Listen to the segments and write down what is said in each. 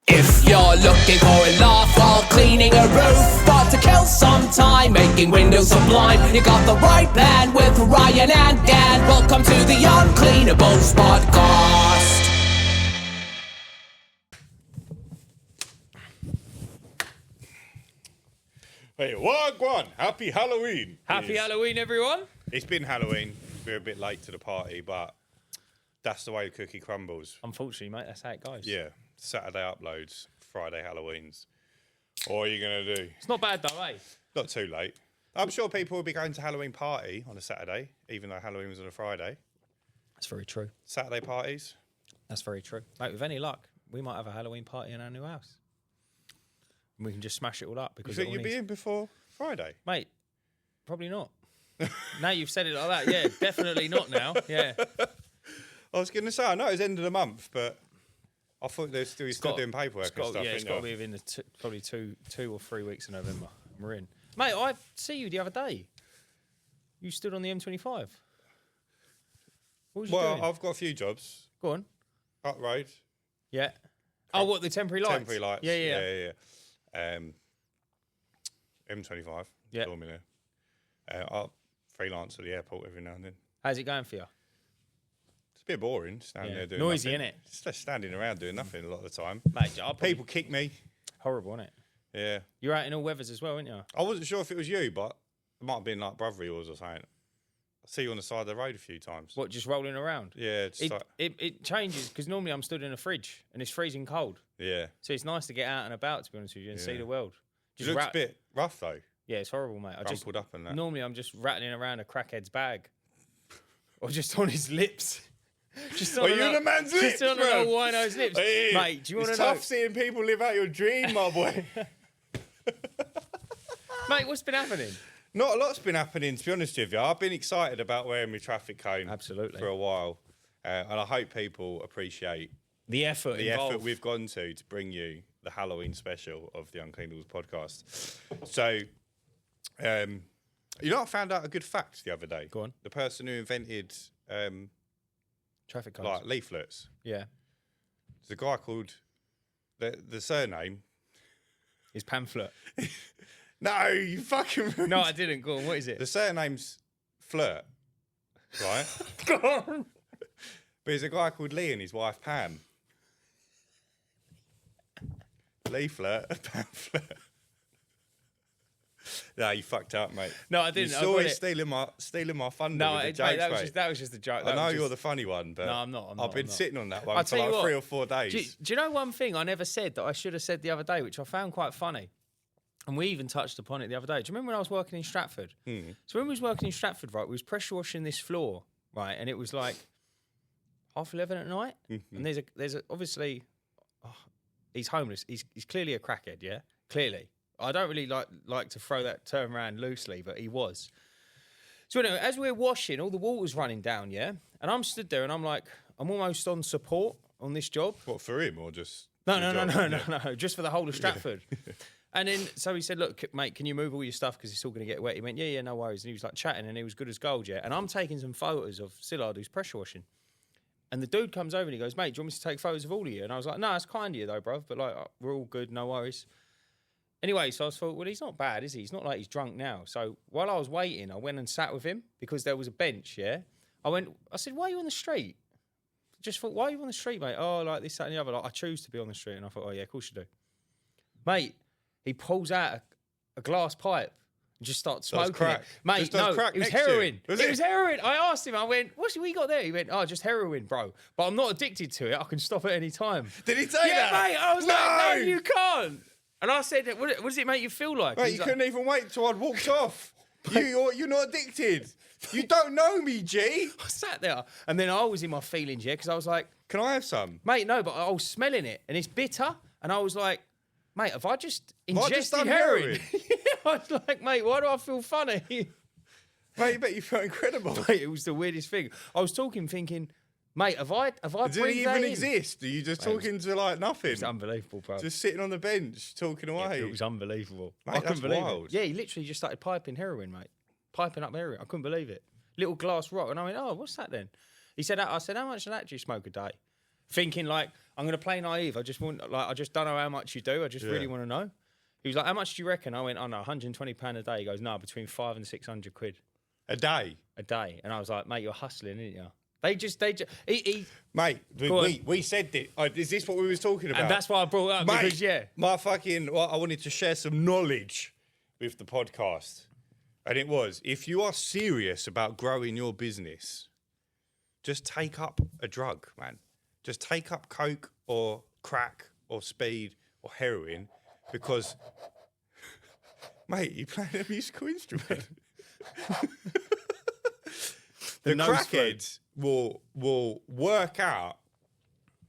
If you're looking for a laugh while cleaning a roof, got to kill some time making windows sublime, you got the right plan with Ryan and Dan. Welcome to the Uncleanables Podcast. Hey, wagwan! Happy Halloween! Happy Halloween, everyone. It's been Halloween. We're a bit late to the party, but that's the way the cookie crumbles. Unfortunately, mate, that's how it goes. Yeah, Saturday uploads, Friday Halloweens. What are you going to do? It's not bad, though, eh? Not too late. I'm sure people will be going to Halloween party on a Saturday, even though Halloween was on a Friday. That's very true. Saturday parties. That's very true. Mate, with any luck, we might have a Halloween party in our new house. And we can just smash it all up. You Because think you'd be in before Friday? Mate, probably not. Now you've said it like that, yeah, definitely not now. Yeah. I was going to say, I know it's end of the month, but I thought they're still doing paperwork and stuff. Yeah, it's got to be within the probably two or 3 weeks of November. We're in. Mate, I see you the other day. You stood on the M25. What was you doing? I've got a few jobs. Go on. Up road. Yeah. Oh, what, the temporary lights? Temporary lights. Yeah. M25. Yeah. Saw me there. I'll freelance at the airport every now and then. How's it going for you? It's a bit boring standing there doing noisy, nothing. innit? It's just standing around doing nothing a lot of the time. Mate, People kick me. Horrible, isn't it? Yeah. You're out in all weathers as well, aren't you? I wasn't sure if it was you, but it might have been like brother of yours or something. I see you on the side of the road a few times. What, just rolling around? Yeah. It changes because normally I'm stood in a fridge and it's freezing cold. Yeah. So it's nice to get out and about, to be honest with you, and see the world. It looks a bit rough, though. Yeah, it's horrible, mate. Rumpled up and that. Normally I'm just rattling around a crackhead's bag. Or just on his lips. Just on the man's lips, Just on an old wino's lips. Hey, mate, do you want to know? It's tough seeing people live out your dream, my boy. Mate, what's been happening? Not a lot's been happening, to be honest with you. I've been excited about wearing my traffic cone for a while. And I hope people appreciate the effort we've gone to bring you the Halloween special of the Uncleanables podcast. So, you know, I found out a good fact the other day. Go on. The person who invented traffic cones. like leaflets. Yeah. There's a guy called the surname His pamphlet. No, you fucking No, I didn't. Go on. What is it? The surname's Flirt, right? Go on. But there's a guy called Lee and his wife Pam. Leaflet, pamphlet. No, you fucked up, mate. No, I didn't. You're always stealing my thunder with the jokes, mate. That was just a joke. I know you're the funny one, but no, I'm not. I've been sitting on that one I'll for tell you like what, 3 or 4 days. Do you know one thing I never said that I should have said the other day, which I found quite funny? And we even touched upon it the other day. Do you remember when I was working in Stratford? So when we was working in Stratford, right, we was pressure washing this floor, right, and it was like 11:30 at night. And there's obviously, he's homeless. He's clearly a crackhead, yeah, clearly. I don't really like to throw that term around loosely, but he was. So anyway, as we're washing, all the water's running down, yeah, and I'm stood there and I'm like, I'm almost on support on this job. What, for him or just? No, just for the whole of Stratford. And then, so he said, look, mate, can you move all your stuff because it's all going to get wet? He went, yeah, no worries. And he was like chatting and he was good as gold, yeah. And I'm taking some photos of Sillard who's pressure washing. And the dude comes over and he goes, mate, do you want me to take photos of all of you? And I was like, no, it's kind of you though, bruv. But like, we're all good, no worries. Anyway, so I thought, well, he's not bad, is he? He's not like he's drunk now. So while I was waiting, I went and sat with him because there was a bench, yeah. I said, why are you on the street? Just thought, why are you on the street, mate? Oh, like this, that, and the other. Like, I choose to be on the street. And I thought, oh, yeah, of course you do. Mate, he pulls out a glass pipe and just starts smoking it. Mate, no, it was heroin. It was heroin. I asked him, I went, what's we got there? He went, oh, just heroin, bro. But I'm not addicted to it. I can stop at any time. Did he say that? Yeah, mate. I was like, no, you can't. And I said, what does it make you feel like? Mate, you couldn't even wait till I'd walked off. You're not addicted. You don't know me, G. I sat there. And then I was in my feelings, yeah, because I was like, can I have some? Mate, no, but I was smelling it. And it's bitter. And I was like, mate, have I just ingested heroin? I was like, mate, why do I feel funny? Mate, you bet you felt incredible. Mate, it was the weirdest thing. I was talking, thinking, mate, have I Did it even exist? Are you just talking to like nothing? It's unbelievable, bro. Just sitting on the bench, talking away. Yeah, it was unbelievable. Mate, I couldn't believe wild. it. Yeah, he literally just started piping heroin, mate. Piping up heroin. I couldn't believe it. Little glass rock. And I went, oh, what's that then? He said, I said, how much of that do you smoke a day? Thinking like, I'm going to play naive. I just don't know how much you do. I just really want to know. He was like, how much do you reckon? I went, oh no, £120 a day. He goes, no, between 500 and 600 quid. A day? A day. And I was like, mate, you're hustling, aren't you? Mate, we said that. Is this what we was talking about? And that's why I brought it up, mate, because, I wanted to share some knowledge with the podcast. And it was, if you are serious about growing your business, just take up a drug, man. Just take up coke or crack or speed or heroin because, mate, you play a musical instrument. The crackheads will work out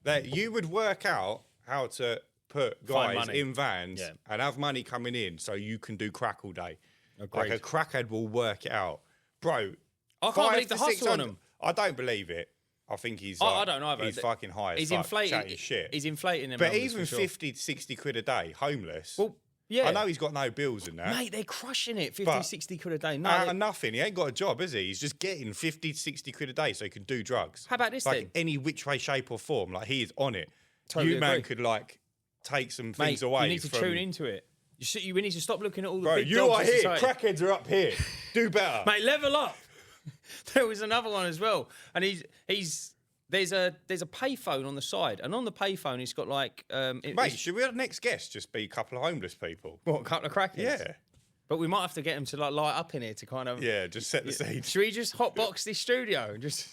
that you would work out how to put guys in vans and have money coming in so you can do crack all day. Agreed. Like a crackhead will work it out. Bro, I can't believe the hustle on him. I don't believe it. I think he's I don't know either. He's fucking high as fuck, chatting shit. He's inflating them. But even 50 to 60 quid a day, homeless. Well, yeah. I know he's got no bills in that. Mate, they're crushing it, 50, 60 quid a day. No, out of nothing. He ain't got a job, is he? He's just getting 50 to 60 quid a day so he can do drugs. How about this like thing? Any which way, shape or form. Like, he is on it. Totally you, man, could, like, take some things away. You need to tune into it. We need to stop looking at all the big you dogs are in here. society. Crackheads are up here. Do better. Mate, level up. There was another one as well. And there's a payphone on the side. And on the payphone, it's got like... Mate, should we have the next guest just be a couple of homeless people? What, a couple of crackheads? Yeah. But we might have to get them to like light up in here to kind of... Yeah, just set the scene. Should we just hotbox this studio and just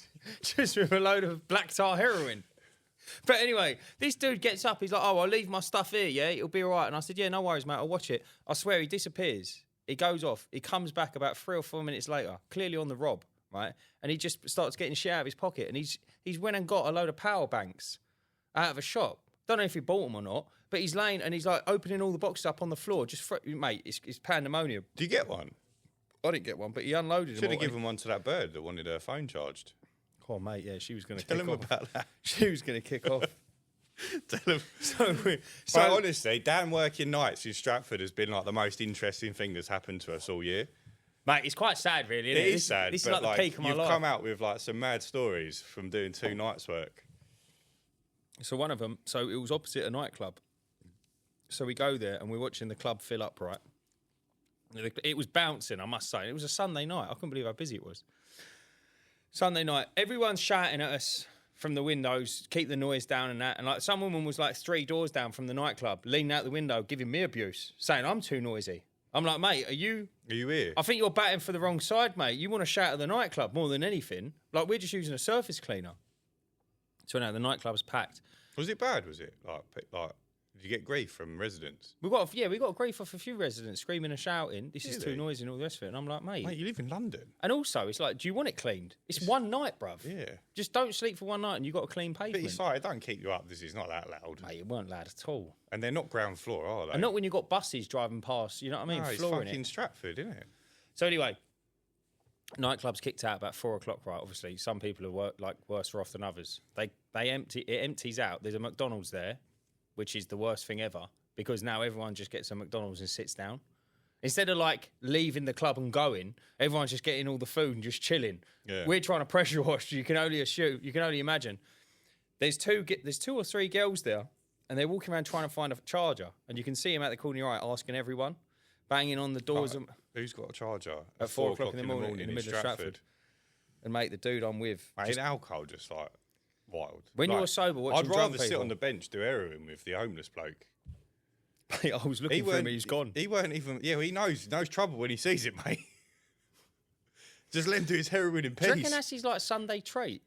with a load of black tar heroin? But anyway, this dude gets up. He's like, oh, I'll leave my stuff here, yeah? It'll be all right. And I said, yeah, no worries, mate. I'll watch it. I swear, he disappears. He goes off. He comes back about 3 or 4 minutes later, clearly on the rob, right? And he just starts getting shit out of his pocket. And he's went and got a load of power banks out of a shop. Don't know if he bought them or not, but he's laying and he's like opening all the boxes up on the floor. Mate, it's pandemonium. Do you get one? I didn't get one, but he unloaded them. Should have given one to that bird that wanted her phone charged. Oh, mate, yeah, she was going to kick off. Tell him about that. She was going to kick off. Tell him. So honestly, Dan working nights in Stratford has been like the most interesting thing that's happened to us all year. Mate, it's quite sad, really, isn't it? It is sad. This is like the peak of my life. You've come out with like some mad stories from doing 2 nights' work. So one of them, so it was opposite a nightclub. So we go there and we're watching the club fill up, right? It was bouncing, I must say. It was a Sunday night. I couldn't believe how busy it was. Sunday night, everyone's shouting at us from the windows, keep the noise down and that. And like some woman was like 3 doors down from the nightclub, leaning out the window, giving me abuse, saying I'm too noisy. I'm like, mate, are you here? I think you're batting for the wrong side, mate. You want to shout at the nightclub more than anything. Like, we're just using a surface cleaner. So now the nightclub's packed. Was it bad? Was it like did you get grief from residents? We got grief off a few residents screaming and shouting. This is too noisy and all the rest of it. And I'm like, mate, you live in London. And also, it's like, do you want it cleaned? It's one night, bruv. Yeah. Just don't sleep for one night and you got a clean pavement. But it's like, it don't keep you up. This is not that loud. Mate, it weren't loud at all. And they're not ground floor, are they? And not when you've got buses driving past. You know what I mean? No, it's fucking Stratford, isn't it? So anyway, nightclub's kicked out about 4 o'clock, right? Obviously, some people are worse off than others. It empties out. There's a McDonald's there, which is the worst thing ever, because now everyone just gets a McDonald's and sits down. Instead of like leaving the club and going, everyone's just getting all the food and just chilling. Yeah. We're trying to pressure wash. You can only imagine. There's 2 or 3 girls there, and they're walking around trying to find a charger, and you can see them at the corner of your eye asking everyone, banging on the doors. Who's got a charger at 4 o'clock in the morning in the middle of Stratford? And mate, the dude I'm with, mate, alcohol just like wild. When you're sober, watching I'd rather sit on the bench do heroin with the homeless bloke. Mate, I was looking for him, he's gone. He weren't even. Yeah, he knows trouble when he sees it, mate. Just let him do his heroin in peace. Do you reckon that's his like Sunday trait?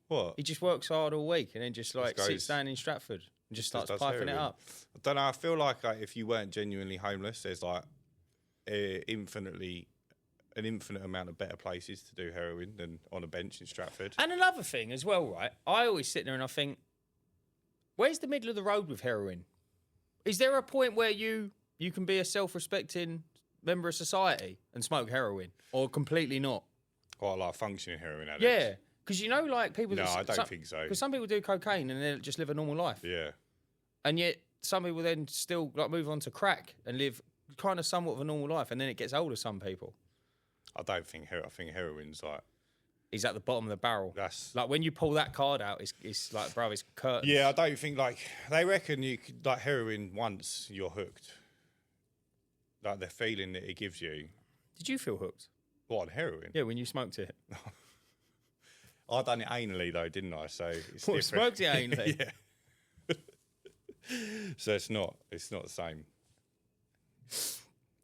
What? He just works hard all week and then just like sits down in Stratford and just starts piping it up. I don't know. I feel like if you weren't genuinely homeless, there's like an infinite amount of better places to do heroin than on a bench in Stratford. And another thing as well, right? I always sit there and I think, where's the middle of the road with heroin? Is there a point where you can be a self-respecting member of society and smoke heroin, or completely not? Or like functioning heroin addicts? Yeah, because like people. No, I don't think so. Because some people do cocaine and they just live a normal life. Yeah. And yet some people then still like move on to crack and live kind of somewhat of a normal life, and then it gets older. Some people. I think heroin's like is at the bottom of the barrel. That's Like when you pull that card out, it's like, bro, it's curtains. yeah. I don't think like they reckon you could like heroin once you're hooked. Like the feeling that it gives you. Did you feel hooked? What, on heroin? Yeah, when you smoked it. I done it anally though, didn't I? So it's What, different. smoked it anally? Yeah. So it's not the same.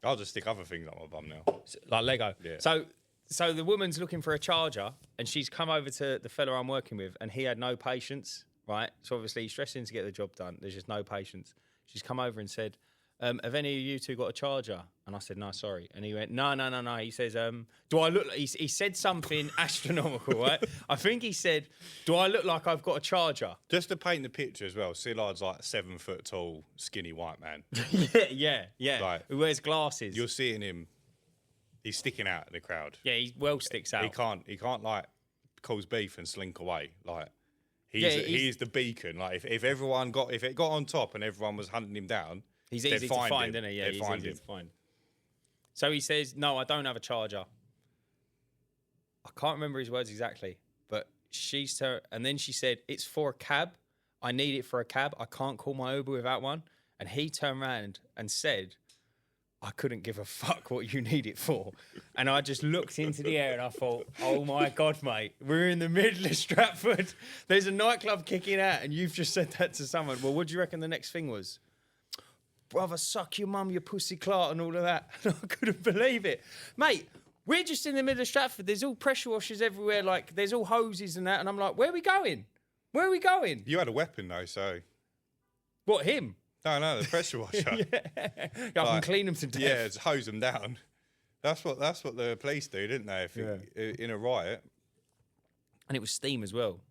I'll just stick other things up my bum now. Like Lego. Yeah. So the woman's looking for a charger, and she's come over to the fella I'm working with, and he had no patience, right? So obviously he's stressing to get the job done. There's just no patience. She's come over and said, have any of you two got a charger? And I said, no, sorry. And he went, no. He says, do I look like... He said something astronomical, right? I think he said, do I look like I've got a charger? Just to paint the picture as well, Sillard's like 7 foot tall, skinny white man. yeah. Like, who wears glasses. You're seeing him, he's sticking out in the crowd. Yeah, he well sticks out. He can't like cause beef and slink away. Like he's the beacon. Like if it got on top and everyone was hunting him down, he's easy to find, isn't he? Yeah, he's easy to find. So he says, no, I don't have a charger. I can't remember his words exactly, but and then she said, it's for a cab. I need it for a cab. I can't call my Uber without one. And he turned around and said, I couldn't give a fuck what you need it for. And I just looked into the air and I thought, oh my God, mate, we're in the middle of Stratford. There's a nightclub kicking out and you've just said that to someone. Well, what do you reckon the next thing was? Brother, suck your mum, your pussy clot and all of that. And I couldn't believe it. Mate, we're just in the middle of Stratford. There's all pressure washers everywhere. Like, there's all hoses and that. And I'm like, where are we going? Where are we going? You had a weapon though, so... What, him? No, the pressure washer. I can clean them to death. Yeah, just hose them down. That's what the police do, didn't they? In a riot. And it was steam as well.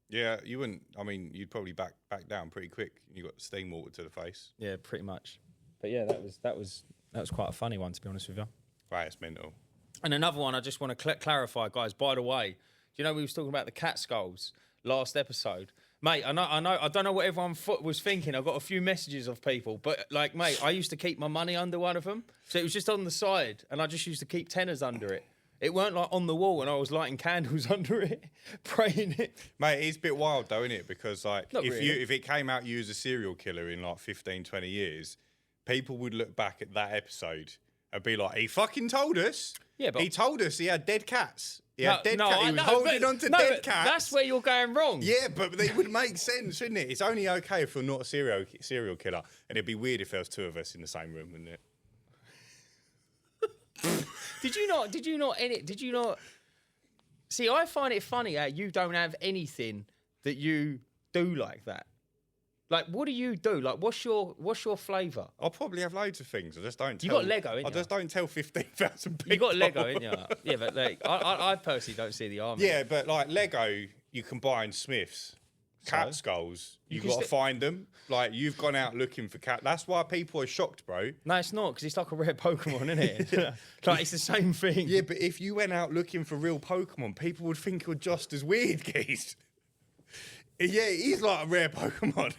Yeah, you wouldn't. I mean, you'd probably back down pretty quick. You got steam water to the face. Yeah, pretty much. But yeah, that was quite a funny one, to be honest with you. Right, it's mental. And another one I just want to clarify, guys. By the way, you know we was talking about the cat skulls last episode, mate. I don't know what everyone was thinking. I got a few messages of people, but like, mate, I used to keep my money under one of them, so it was just on the side, and I just used to keep tenors under it. It weren't like on the wall, and I was lighting candles under it, praying it. Mate, it's a bit wild though, isn't it? Because like, if it came out you as a serial killer in like 15, 20 years, people would look back at that episode and be like, he fucking told us. Yeah, but he told us he had dead cats. He was holding on to dead cats. That's where you're going wrong. Yeah, but it would make sense, wouldn't it? It's only okay if we're not a serial killer, and it'd be weird if there was two of us in the same room, wouldn't it? Did you not? See, I find it funny how you don't have anything that you do like that. Like, what do you do? Like, what's your flavour? I'll probably have loads of things. I just don't. You got Lego, ain't you? I just don't tell 15,000 people. You got Lego, ain't you? Yeah, but like, I personally don't see the army. Yeah, but like Lego, you can buy in Smiths. Cat skulls, you've got to find them. Like, you've gone out looking for cat. That's why people are shocked, bro. No, it's not, because it's like a rare Pokemon, isn't it? Like, it's the same thing. Yeah, but if you went out looking for real Pokemon, people would think you're just as weird, geez. Yeah, it is like a rare Pokemon.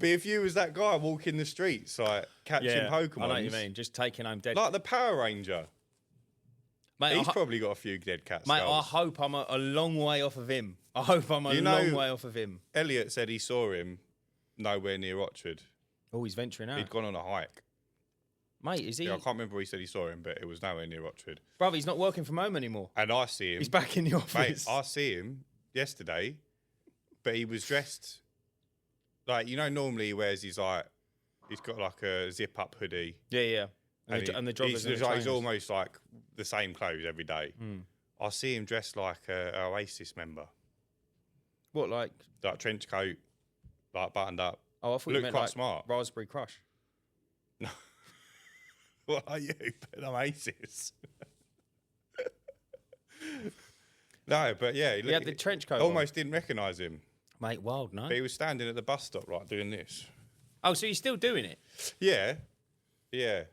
But if you was that guy walking the streets, like, catching Pokemon. I know what you mean, just taking home dead. Like the Power Ranger. Mate, he's probably got a few dead cat skulls. Mate, I hope I'm a long way off of him. I hope I'm a long way off of him. Elliot said he saw him nowhere near Oxford. Oh, he's venturing out. He'd gone on a hike. Mate, is he? Yeah, I can't remember where he said he saw him, but it was nowhere near Oxford. Brother, he's not working from home anymore. And I see him. He's back in the office. Mate, I see him yesterday, but he was dressed like, you know, normally he wears he's got like a zip-up hoodie. Yeah. And the joggers. He's almost like the same clothes every day. I see him dressed like an Oasis member. What, like trench coat, like buttoned up. Oh, I thought you meant quite like smart. Raspberry Crush. No. What are you? An Oasis. No, but yeah. He had the trench coat almost didn't recognise him. Mate, wild, no? But he was standing at the bus stop, like, doing this. Oh, so he's still doing it? Yeah. Do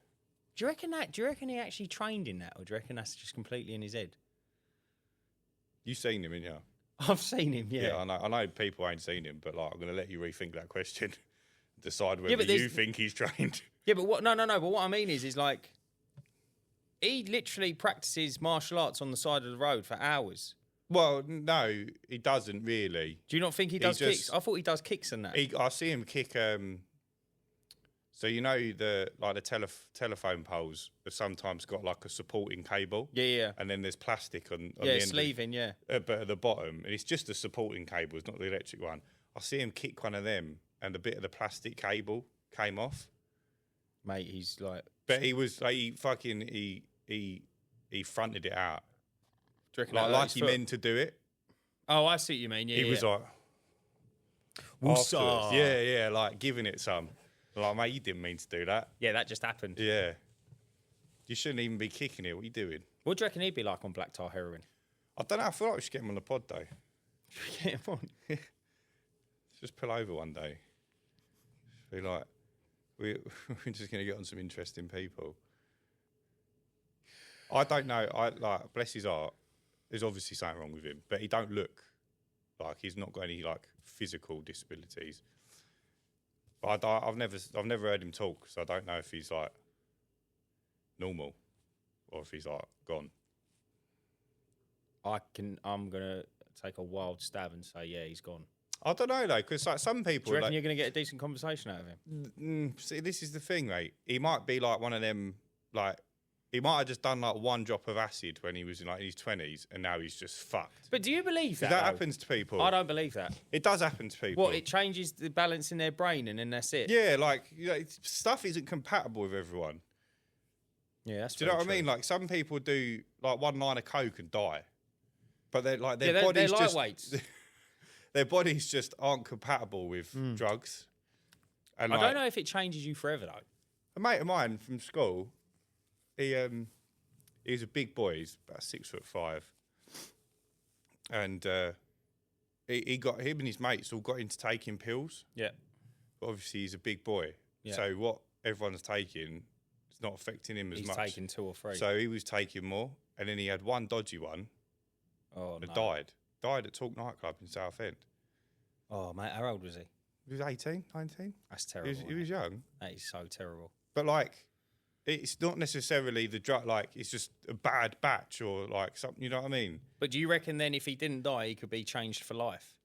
you reckon he actually trained in that, or do you reckon that's just completely in his head? You've seen him, haven't you? I've seen him, yeah. Yeah, I know people ain't seen him, but like, I'm going to let you rethink that question. Decide whether you think he's trained. Yeah, but what? No. But what I mean is like, He literally practices martial arts on the side of the road for hours. Well, no, he doesn't really. Do you not think he does kicks? I thought he does kicks and that. I see him kick. So you know the telephone poles have sometimes got like a supporting cable. Yeah. And then there's plastic on the end. Sleeving, yeah. But at the bottom, and it's just a supporting cable. It's not the electric one. I see him kick one of them, and a bit of the plastic cable came off. Mate, he's like. But he was like he fronted it out. Do you reckon Like he meant to do it. Oh, I see what you mean. Yeah, he was like, Woosah. yeah, like giving it some. Like, mate, you didn't mean to do that. Yeah, that just happened. Yeah. You shouldn't even be kicking it. What are you doing? What do you reckon he'd be like on black tar heroin? I don't know. I feel like we should get him on the pod, though. Get him on. Just pull over one day. Be like, we're just going to get on some interesting people. I don't know. Bless his heart. There's obviously something wrong with him, but he don't look like he's not got any like physical disabilities. But I've never heard him talk, so I don't know if he's like normal or if he's like gone. I'm gonna take a wild stab and say, yeah, he's gone. I don't know though, because like some people. Do you reckon like, you're gonna get a decent conversation out of him? See, this is the thing, mate. He might be like one of them, like he might have just done like one drop of acid when he was in like his 20s, and now he's just fucked. But do you believe that? That happens to people. I don't believe that. It does happen to people. What? It changes the balance in their brain, and then that's it. Yeah, like stuff isn't compatible with everyone. Yeah, that's. Do you know what I mean? Like some people do like one line of coke and die, but they're like their they're bodies lightweights. Their bodies just aren't compatible with drugs. And I don't know if it changes you forever though. A mate of mine from school, he was a big boy. He's about 6'5", and he got him and his mates all got into taking pills. Yeah. But obviously, he's a big boy, so what everyone's taking is not affecting him as much. He's taking 2 or 3. So he was taking more, and then he had one dodgy one. Oh, and no. died at Talk nightclub in Southend. Oh, mate, how old was he? He was 18, 19. That's terrible. He was young. That is so terrible. But like, it's not necessarily the drug. Like, it's just a bad batch or like something. You know what I mean? But do you reckon then if he didn't die, he could be changed for life,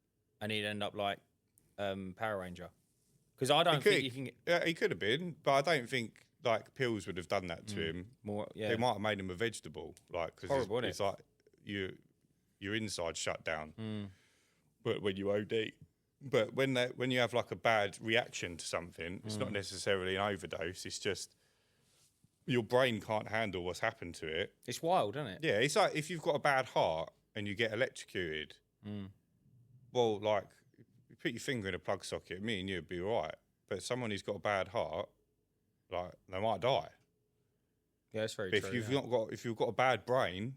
and he'd end up like Power Ranger? Because I don't think you can. Yeah, he could have been, but I don't think like pills would have done that to him. More, yeah. It might have made him a vegetable. Like, because Horrible, it's like your inside shut down. But when you OD. But when you have like a bad reaction to something, it's not necessarily an overdose. It's just your brain can't handle what's happened to it. It's wild, isn't it? Yeah, it's like if you've got a bad heart and you get electrocuted. Well, like you put your finger in a plug socket, me and you'd be all right. But someone who's got a bad heart, like they might die. Yeah, that's very But true. if you've got a bad brain.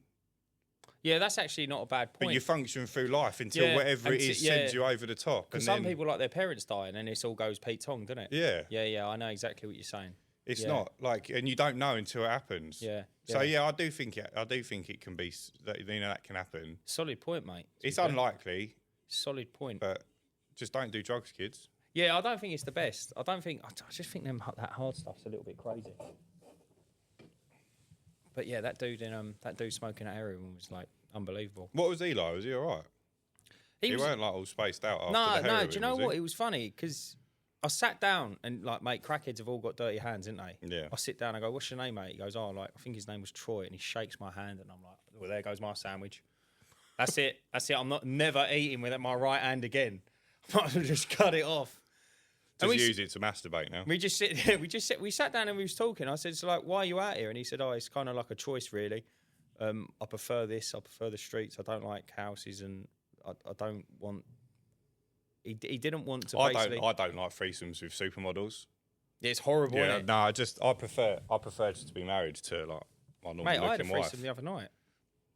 Yeah, that's actually not a bad point. But you function through life until whatever it is sends you over the top. Because some people like their parents die and then this all goes Pete Tong, doesn't it? Yeah. Yeah, I know exactly what you're saying. It's not like, and you don't know until it happens. Yeah. So I do think it can be that can happen. Solid point, mate. It's unlikely. Solid point. But just don't do drugs, kids. Yeah, I don't think it's the best. I just think that hard stuff's a little bit crazy. But yeah, that dude smoking that heroin was like unbelievable. What was he like? Was he all right? He weren't like all spaced out after the heroin, no. Do you know what? It was funny because I sat down and like, mate, crackheads have all got dirty hands, haven't they? Yeah. I sit down. I go, "What's your name, mate?" He goes, "Oh, like I think his name was Troy," and he shakes my hand, and I'm like, "Well, there goes my sandwich. That's it. I'm never eating with my right hand again. I might as well just cut it off." Just use it to masturbate now. We sat down and we was talking. I said, "So like, why are you out here?" And he said, "Oh, it's kind of like a choice, really. I prefer this. I prefer the streets. I don't like houses, and I don't want." He didn't want to. I don't like threesomes with supermodels. Yeah, it's horrible. Yeah, isn't it? no, I prefer just to be married to like my normal Mate, I had a looking wife. threesome the other night.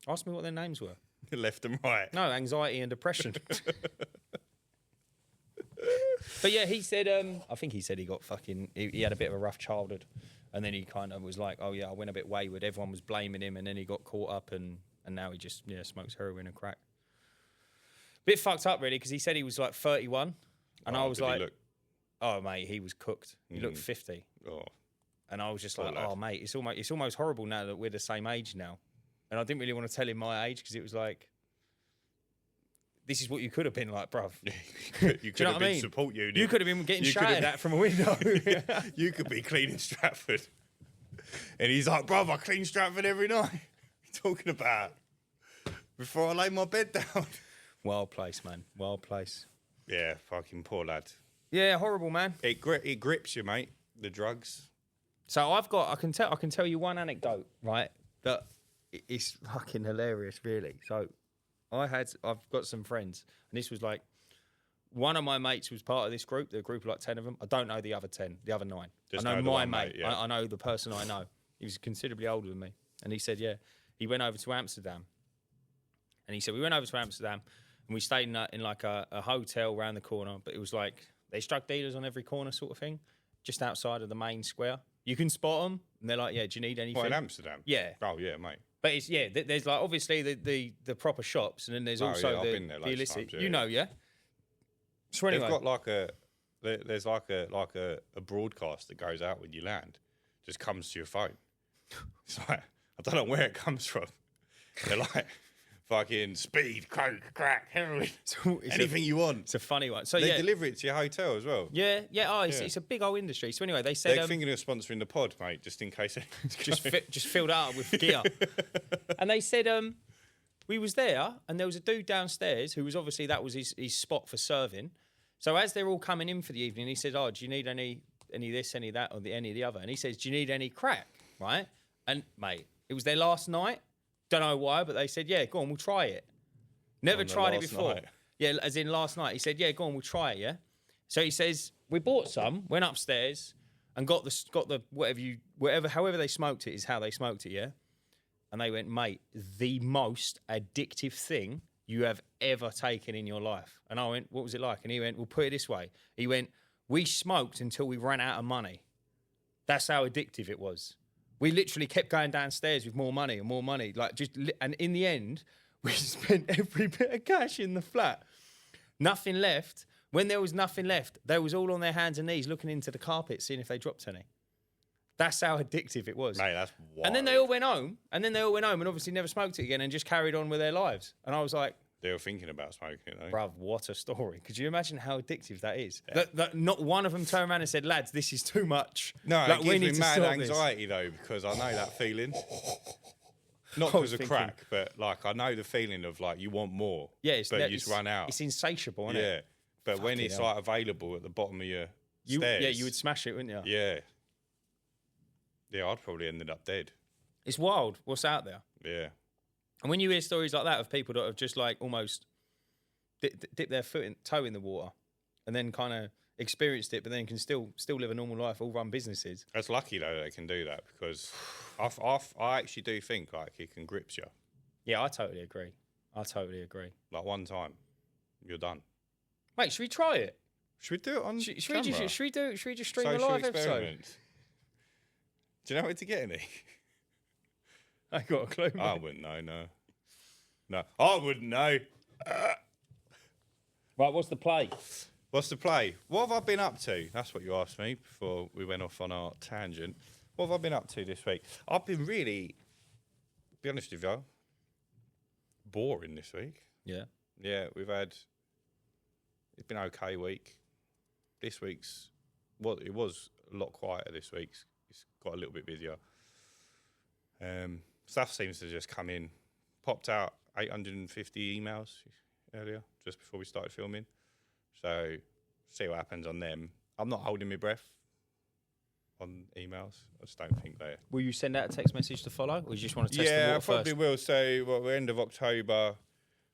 Ask me what their names were. Left and right. No, anxiety and depression. But yeah, he said, I think he said he got he had a bit of a rough childhood. And then he kind of was like, oh yeah, I went a bit wayward. Everyone was blaming him. And then he got caught up and now he just, smokes heroin and crack. Bit fucked up really, because he said he was like 31. And I was like, oh mate, he was cooked. He looked 50. Oh. And I was just Poor like, lad. oh, mate, it's almost horrible now that we're the same age now. And I didn't really want to tell him my age because it was like, this is what you could have been like, bruv. You could have been support unit. You could have been getting shouted at from a window. You could be cleaning Stratford. And he's like, bruv, I clean Stratford every night. What are you talking about? Before I lay my bed down. Wild place, man. Wild place. Yeah, fucking poor lad. Yeah, horrible, man. It grips you, mate, the drugs. So I can tell you one anecdote, right? That is fucking hilarious, really. So I've got some friends, and this was like, one of my mates was part of this group. There were a group of like 10 of them. I don't know the other 10, the other 9. Just I know know the my one mate. yeah. I know the person I know. He was considerably older than me. And he said, yeah, he went over to Amsterdam. And he said, we went over to Amsterdam and we stayed in like a hotel around the corner. But it was like, they struck dealers on every corner sort of thing, just outside of the main square. You can spot them. And they're like, yeah, do you need anything? What, in Amsterdam? Yeah. Oh, yeah, mate. But it's, yeah, there's like obviously the proper shops. And then there's also I've been there the loads of illicit. times, yeah. You know, yeah? So anyway. They've got like there's like a broadcast that goes out when you land, just comes to your phone. It's like, I don't know where it comes from. They're like, fucking speed, coke, crack, heroin, anything you want. It's a funny one. So They deliver it to your hotel as well. Yeah. Oh, it's a big old industry. So anyway, they said They're thinking of sponsoring the pod, mate, just in case. just filled out with gear. And they said we was there, and there was a dude downstairs who was obviously that was his spot for serving. So as they're all coming in for the evening, he said, "Oh, do you need any this, any that, or any of the other?" And he says, "Do you need any crack?" Right? And mate, it was their last night. Don't know why, but they said, "Yeah, go on, we'll try it." Never tried it before. Night. Yeah, as in last night. He said, "Yeah, go on, we'll try it." Yeah. So he says, "We bought some, went upstairs, and got the however they smoked it is how they smoked it." Yeah. And they went, "Mate, the most addictive thing you have ever taken in your life." And I went, "What was it like?" And he went, "We'll put it this way." He went, "We smoked until we ran out of money. That's how addictive it was. We literally kept going downstairs with more money and more money. And in the end, we spent every bit of cash in the flat. Nothing left. When there was nothing left, they was all on their hands and knees looking into the carpet, seeing if they dropped any. That's how addictive it was." Mate, that's wild. And then they all went home, and obviously never smoked it again and just carried on with their lives. And I was like, They were thinking about smoking it, though. bruv, what a story. Could you imagine how addictive that is? Yeah. That not one of them turned around and said, "Lads, this is too much." No, like, it gives me mad anxiety, though, because I know that feeling. Not because of crack, but like I know the feeling of like you want more, but you just run out. It's insatiable, isn't it? Yeah, but when it's like available at the bottom of your stairs, yeah, you would smash it, wouldn't you? Yeah, I'd probably ended up dead. It's wild what's out there. Yeah, and when you hear stories like that of people that have just like almost dipped their toe in the water, and then kind of experienced it, but then can still live a normal life, all run businesses. That's lucky though they can do that because I actually do think like it can grip you. Yeah, I totally agree. Like one time, you're done. Mate, should we try it? Should we do it on Should we camera? just stream a Social live experiment. episode? Do you know where to get any? I ain't got a clue. Mate. I wouldn't know. No, I wouldn't know. Right, what's the play? What's the play? What have I been up to? That's what you asked me before we went off on our tangent. What have I been up to this week? I've been really, be honest with you, boring this week. Yeah. Yeah, it's been an okay week. This week's, it was a lot quieter this week. It's got a little bit busier. Stuff seems to just come in. Popped out 850 emails earlier, just before we started filming. So, see what happens on them. I'm not holding my breath on emails. I just don't think they're... Will you send out a text message to follow, or you just want to test the water Yeah, I first? probably will. So, we're end of October.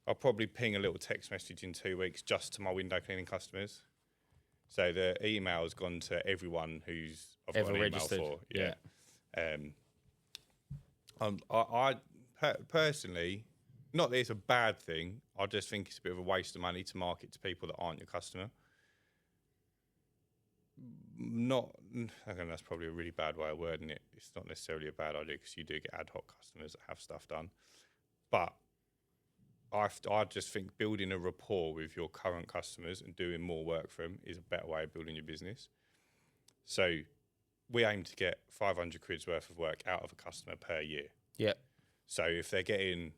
I'll probably ping a little text message in 2 weeks just to my window cleaning customers. So, the email's gone to everyone who's I've ever got an registered. email for. Yeah. I personally, not that it's a bad thing, I just think it's a bit of a waste of money to market to people that aren't your customer. Again, that's probably a really bad way of wording it. It's not necessarily a bad idea because you do get ad hoc customers that have stuff done. But I just think building a rapport with your current customers and doing more work for them is a better way of building your business. So we aim to get 500 quid's worth of work out of a customer per year. Yeah. So if they're getting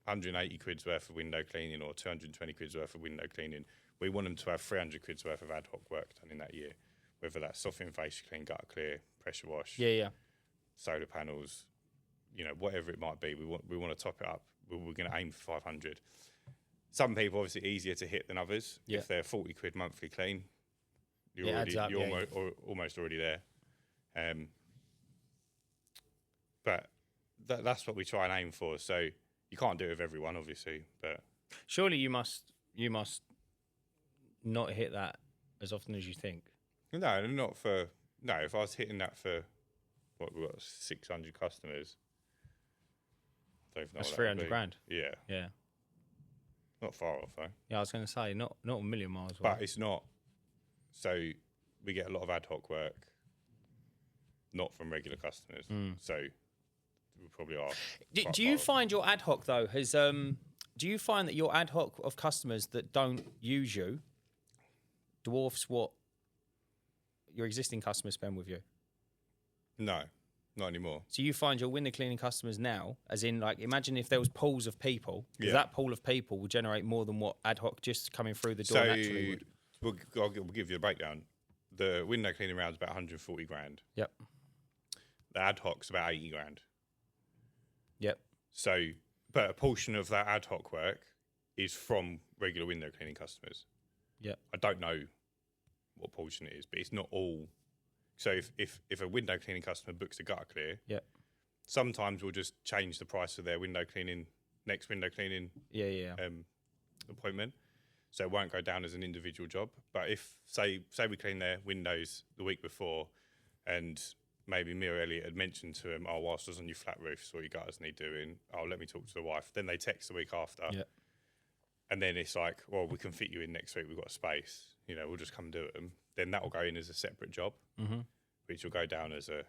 180 quid's worth of window cleaning or 220 quid's worth of window cleaning, we want them to have 300 quid's worth of ad hoc work done in that year, whether that's softening, facial clean, gutter clear, pressure wash, Yeah. solar panels, whatever it might be. We want to top it up. We're going to aim for 500. Some people obviously easier to hit than others. Yeah. If they're 40 quid monthly clean, you're It adds up, almost already there. But that's what we try and aim for. So you can't do it with everyone, obviously, but Surely you must not hit that as often as you think. no, not for no. If I was hitting that for what we've got 600 customers, I don't even know That's what that would 300 be. grand. Yeah, Yeah. not far off though. Yeah, I was going to say not a million miles away. But it's not. So we get a lot of ad hoc work, not from regular customers. So we probably are. quite Do you far off. find your ad hoc though has do you find that your ad hoc of customers that don't use you dwarfs what your existing customers spend with you? No, not anymore. So you find your window cleaning customers now, as in like imagine if there was pools of people, 'cause Yeah. that pool of people will generate more than what ad hoc just coming through the door So naturally would. we'll give you a breakdown. The window cleaning round's about 140 grand. Yep. The ad hoc's about 80 grand. Yep. So, but a portion of that ad hoc work is from regular window cleaning customers. Yep. I don't know what portion it is, but it's not all. So if a window cleaning customer books a gutter clear, Yep. sometimes we'll just change the price of their window cleaning, next window cleaning Yeah. appointment. So it won't go down as an individual job. But if, say we clean their windows the week before and maybe me or Elliot had mentioned to him, oh, whilst I was on your flat roof, so what your gutters need doing, oh, let me talk to the wife. Then they text the week after. Yeah. And then it's like, well, we can fit you in next week. We've got a space. We'll just come do them. Then that will go in as a separate job, which will go down as a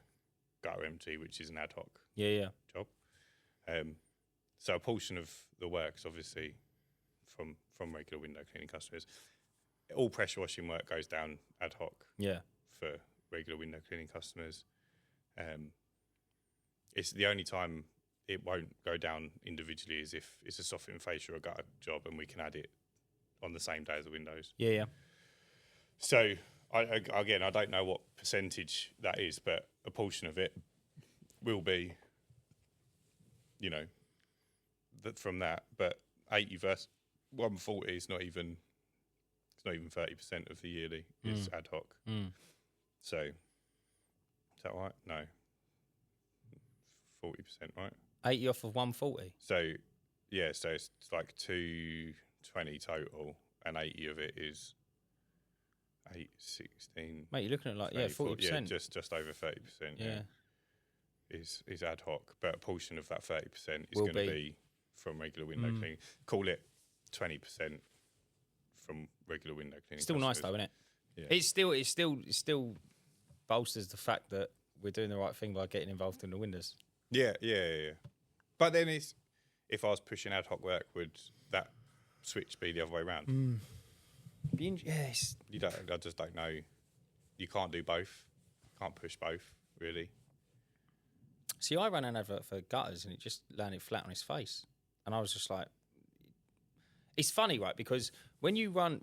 gutter empty, which is an ad hoc Yeah. job. So a portion of the work's obviously from regular window cleaning customers. All pressure washing work goes down ad hoc Yeah. for regular window cleaning customers. It's the only time it won't go down individually is if it's a softening facial or a gutter job and we can add it on the same day as the windows. Yeah. So I don't know what percentage that is, but a portion of it will be, that from that. But 80 versus 140 is not even. It's not even 30% of the yearly. It's ad hoc. So is that right? No. 40%, right? 80 off of 140. So yeah, so it's like 220 total, and 80 of it is 8, 16. Mate, you're looking at like 34, 40%. Yeah, just over 30%. Yeah. Is ad hoc, but a portion of that 30% is Will going to be. be from regular window cleaning. Call it 20% from regular window cleaning. Still nice though, customers. isn't it? Yeah. It still bolsters the fact that we're doing the right thing by getting involved in the windows. Yeah. But then if I was pushing ad hoc work, would that switch be the other way around? Yes. I just don't know. You can't do both. Can't push both, really. See, I ran an advert for gutters and it just landed flat on his face. And I was just like, it's funny, right? Because when you run,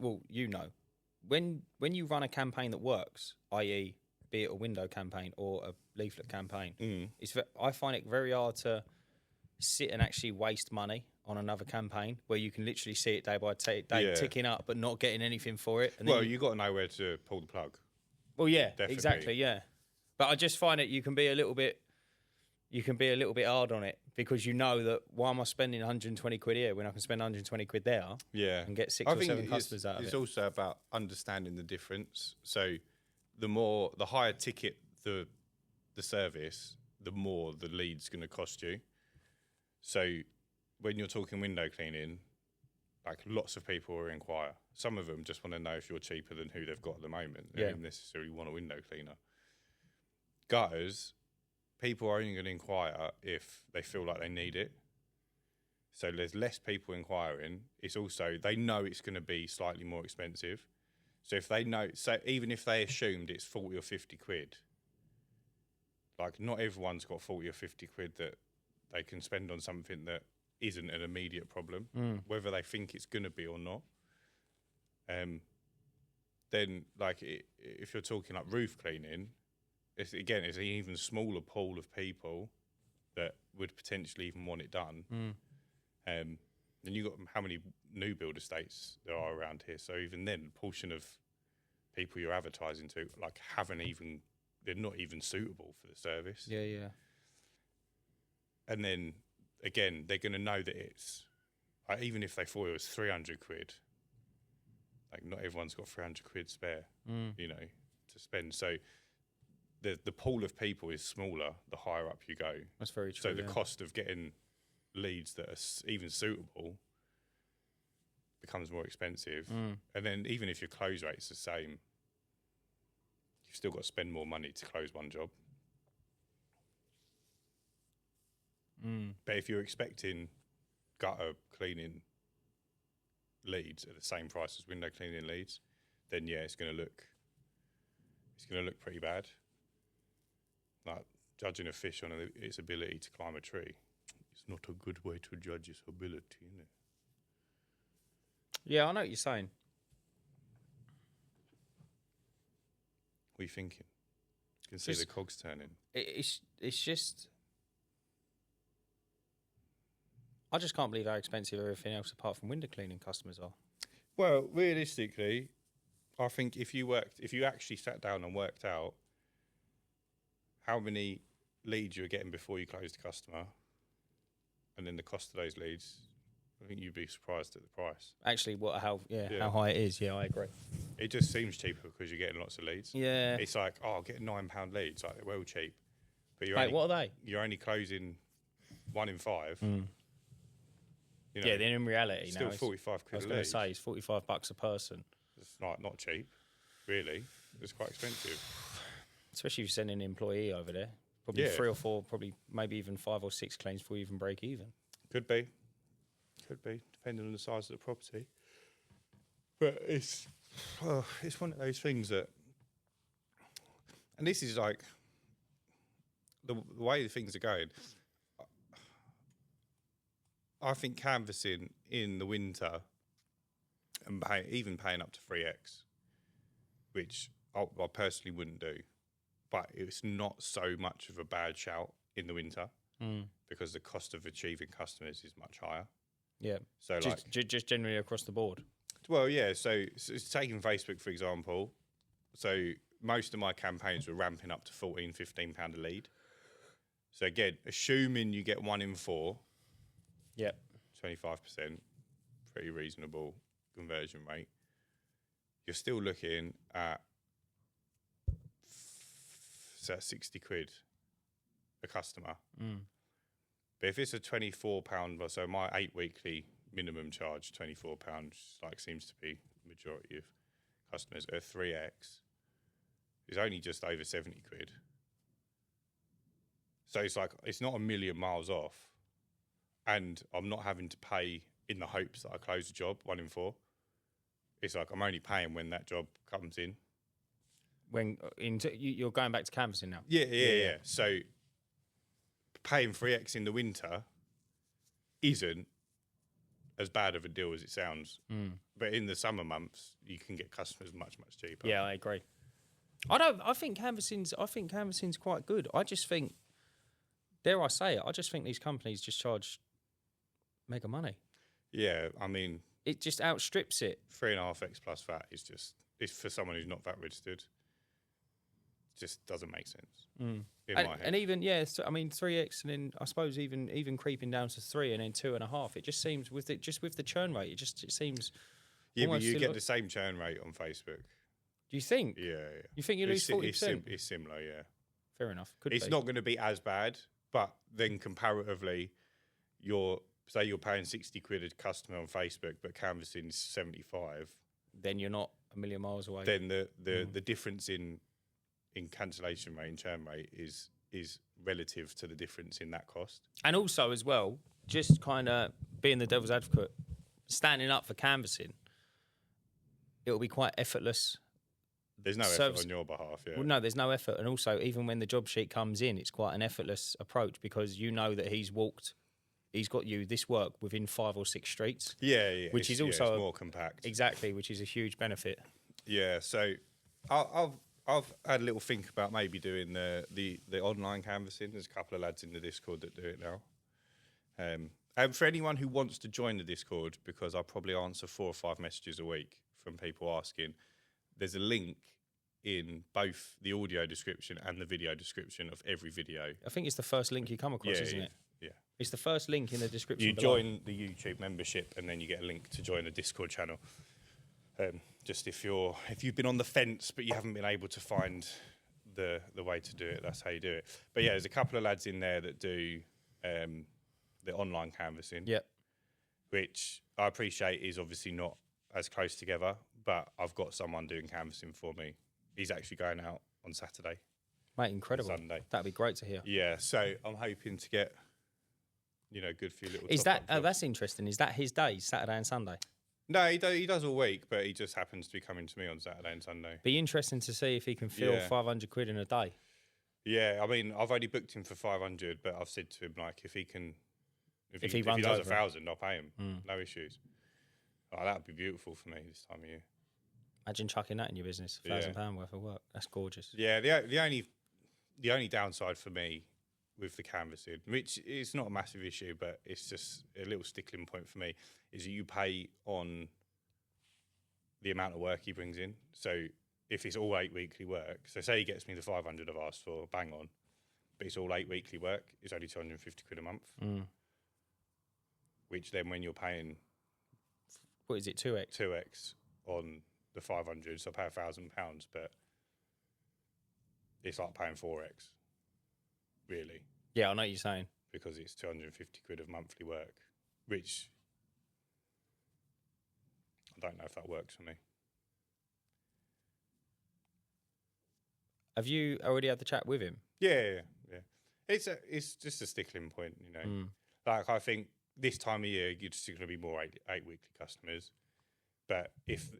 when you run a campaign that works, i.e., be it a window campaign or a leaflet campaign, I find it very hard to sit and actually waste money on another campaign where you can literally see it day by day ticking up, but not getting anything for it. And Well, then you got to know where to pull the plug. well, yeah, Definitely. exactly, yeah. But I just find it you can be a little bit hard on it because you know that why am I spending 120 quid here when I can spend 120 quid there Yeah, and get 6 or 7 customers out of it. It's also about understanding the difference. So the higher ticket the service, the more the lead's going to cost you. So when you're talking window cleaning, like lots of people will inquire. Some of them just want to know if you're cheaper than who they've got at the moment. They don't necessarily want a window cleaner. Gutters, people are only going to inquire if they feel like they need it. So there's less people inquiring. It's also, they know it's going to be slightly more expensive. So if they know, so even if they assumed it's 40 or 50 quid, like not everyone's got 40 or 50 quid that they can spend on something that isn't an immediate problem, whether they think it's going to be or not. Then like if you're talking like roof cleaning, it's an even smaller pool of people that would potentially even want it done. Then you've got how many new build estates there are around here. So even then, a portion of people you're advertising to like they're not even suitable for the service. Yeah. And then again, they're going to know that it's like, even if they thought it was 300 quid, like not everyone's got 300 quid spare, you know, to spend. So the pool of people is smaller the higher up you go. That's very true. So the cost of getting leads that are even suitable becomes more expensive. And then even if your close rate's the same, you've still got to spend more money to close one job. But if you're expecting gutter cleaning leads at the same price as window cleaning leads, then yeah, it's going to look pretty bad. Like judging a fish on its ability to climb a tree, it's not a good way to judge its ability, isn't it? Yeah, I know what you're saying. What are you thinking? You can see the cogs turning. It's just... I just can't believe how expensive everything else apart from window cleaning customers are. Well, realistically, I think if you actually sat down and worked out how many leads you were getting before you closed the customer, and then the cost of those leads, I think you'd be surprised at the price. Actually, how high it is. Yeah, I agree. It just seems cheaper because you're getting lots of leads. Yeah. It's like, I'll get £9 leads, like they're well cheap. But What are they? You're only closing 1 in 5. You know, Yeah, then in reality, still now 45 quid. I was going to say it's $45 a person. It's not cheap, really. It's quite expensive, especially if you send an employee over there. Probably 3 or 4, probably maybe even 5 or 6 claims before you even break even. Could be, depending on the size of the property. But it's one of those things that, and this is like the way the things are going. I think canvassing in the winter and even paying up to 3x, which I personally wouldn't do, but it's not so much of a bad shout in the winter because the cost of achieving customers is much higher. Yeah. So just generally across the board. Well, yeah. So taking Facebook, for example, so most of my campaigns were ramping up to £14, £15 a lead. So again, assuming you get 1 in 4, yep, 25%, pretty reasonable conversion rate. You're still looking at 60 quid a customer. But if it's a £24, so my 8-weekly minimum charge, £24, like seems to be the majority of customers, at 3x, is only just over 70 quid. So it's like, it's not a million miles off. And I'm not having to pay in the hopes that I close the job, 1 in 4. It's like I'm only paying when that job comes in. You're going back to canvassing now? Yeah. So paying 3x in the winter isn't as bad of a deal as it sounds. But in the summer months, you can get customers much, much cheaper. Yeah, I agree. I think canvassing's quite good. I just think, dare I say it, I just think these companies just charge mega money. Yeah, I mean, it just outstrips it. 3.5x plus VAT is it's for someone who's not VAT registered. Just doesn't make sense in my head. And even 3x, and then I suppose even creeping down to 3 and then 2.5. It just seems with the churn rate, it seems. Yeah, but you get the same churn rate on Facebook. Do you think? Yeah. You think you lose 40%? It's similar, yeah. Fair enough. It's not going to be as bad, but then comparatively, you're paying 60 quid a customer on Facebook, but canvassing 75. Then you're not a million miles away. Then the difference in cancellation rate and churn rate is relative to the difference in that cost. And also as well, just kind of being the devil's advocate, standing up for canvassing, it'll be quite effortless There's no effort on your behalf. Yeah. Well, no, there's no effort, and also even when the job sheet comes in, it's quite an effortless approach because you know that he's got you this work within 5 or 6 streets. Yeah. Which is also it's more compact. Exactly, which is a huge benefit. Yeah. So I've had a little think about maybe doing the online canvassing. There's a couple of lads in the Discord that do it now. And for anyone who wants to join the Discord, because I probably answer 4 or 5 messages a week from people asking, there's a link in both the audio description and the video description of every video. I think it's the first link you come across, isn't it? Yeah. It's the first link in the description. You below. join the YouTube membership and then you get a link to join the Discord channel. Just if you've been on the fence but you haven't been able to find the way to do it, that's how you do it. But yeah, there's a couple of lads in there that do the online canvassing. Yep. Which I appreciate is obviously not as close together, but I've got someone doing canvassing for me. He's actually going out on Saturday. Mate, incredible. Sunday. That'd be great to hear. Yeah, so I'm hoping to get, good few little. Is that that's interesting? Is that his days, Saturday and Sunday? No, he does all week, but he just happens to be coming to me on Saturday and Sunday. Be interesting to see if he can fill 500 quid in a day. Yeah, I mean, I've only booked him for 500, but I've said to him like, if he does runs over 1,000, I'll pay him. No issues. Oh, that'd be beautiful for me this time of year. Imagine chucking that in your business, £1,000 worth of work. That's gorgeous. Yeah, the only downside for me with the canvassing, which is not a massive issue, but it's just a little stickling point for me, is that you pay on the amount of work he brings in. So if it's all 8 weekly work, so say he gets me the 500 I've asked for, bang on, but it's all 8 weekly work, it's only 250 quid a month. Which then when you're paying... What is it, 2x? 2x on the 500, so I pay £1,000, but it's like paying 4x, really. Yeah, I know what you're saying. Because it's 250 quid of monthly work, which I don't know if that works for me. Have you already had the chat with him? Yeah. It's just a stickling point, Like I think this time of year you're just going to be more eight weekly customers, but if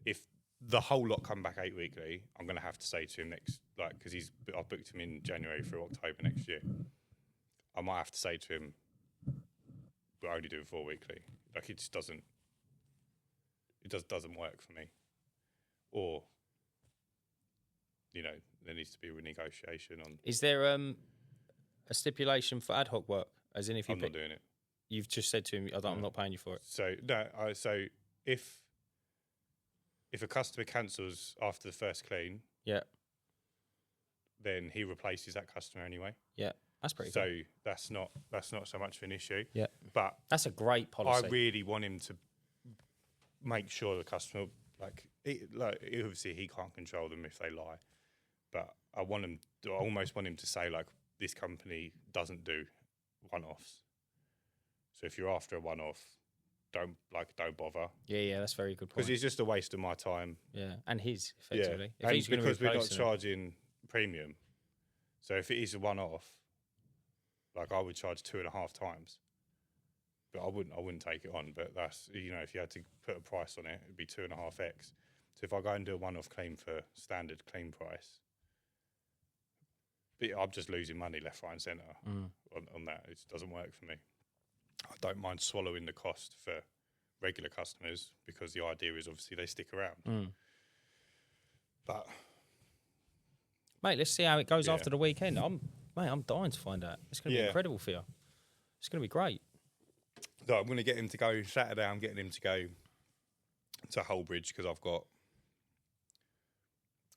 the whole lot come back 8 weekly, I'm going to have to say to him next, because I've booked him in January through October next year. I might have to say to him, we're only doing 4 weekly. Like it just doesn't work for me. Or, there needs to be a renegotiation on. Is there a stipulation for ad hoc work? As in, if I'm not doing it. You've just said to him, I'm not paying you for it. So so if a customer cancels after the first clean, then he replaces that customer anyway. Yeah, that's pretty. So good. that's not so much of an issue. Yeah, but that's a great policy. I really want him to make sure the customer, obviously he can't control them if they lie, but I almost want him to say this company doesn't do one-offs. So if you're after a one-off, don't bother. Yeah, that's a very good point. Because it's just a waste of my time. Yeah, and his effectively. Yeah, and because we're not charging premium. So if it is a one-off, I would charge 2.5 times. But I wouldn't take it on. But that's if you had to put a price on it, it'd be 2.5x. So if I go and do a one-off claim for standard claim price, but I'm just losing money left, right, and centre on that. It doesn't work for me. I don't mind swallowing the cost for regular customers because the idea is obviously they stick around. But mate, let's see how it goes after the weekend. I'm dying to find out. It's going to be incredible for you. It's going to be great. So I'm going to get him to go Saturday. I'm getting him to go to Holbridge because I've got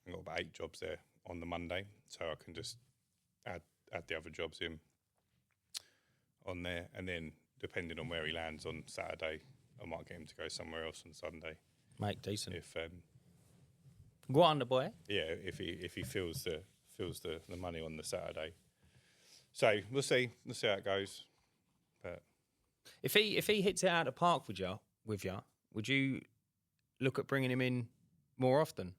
about 8 jobs there on the Monday, so I can just add the other jobs in on there, and then depending on where he lands on Saturday, I might get him to go somewhere else on Sunday. Mate, decent. If go on, the boy. Yeah, if he feels the money on the Saturday. So we'll see how it goes. But if he hits it out of the park with you, would you look at bringing him in more often?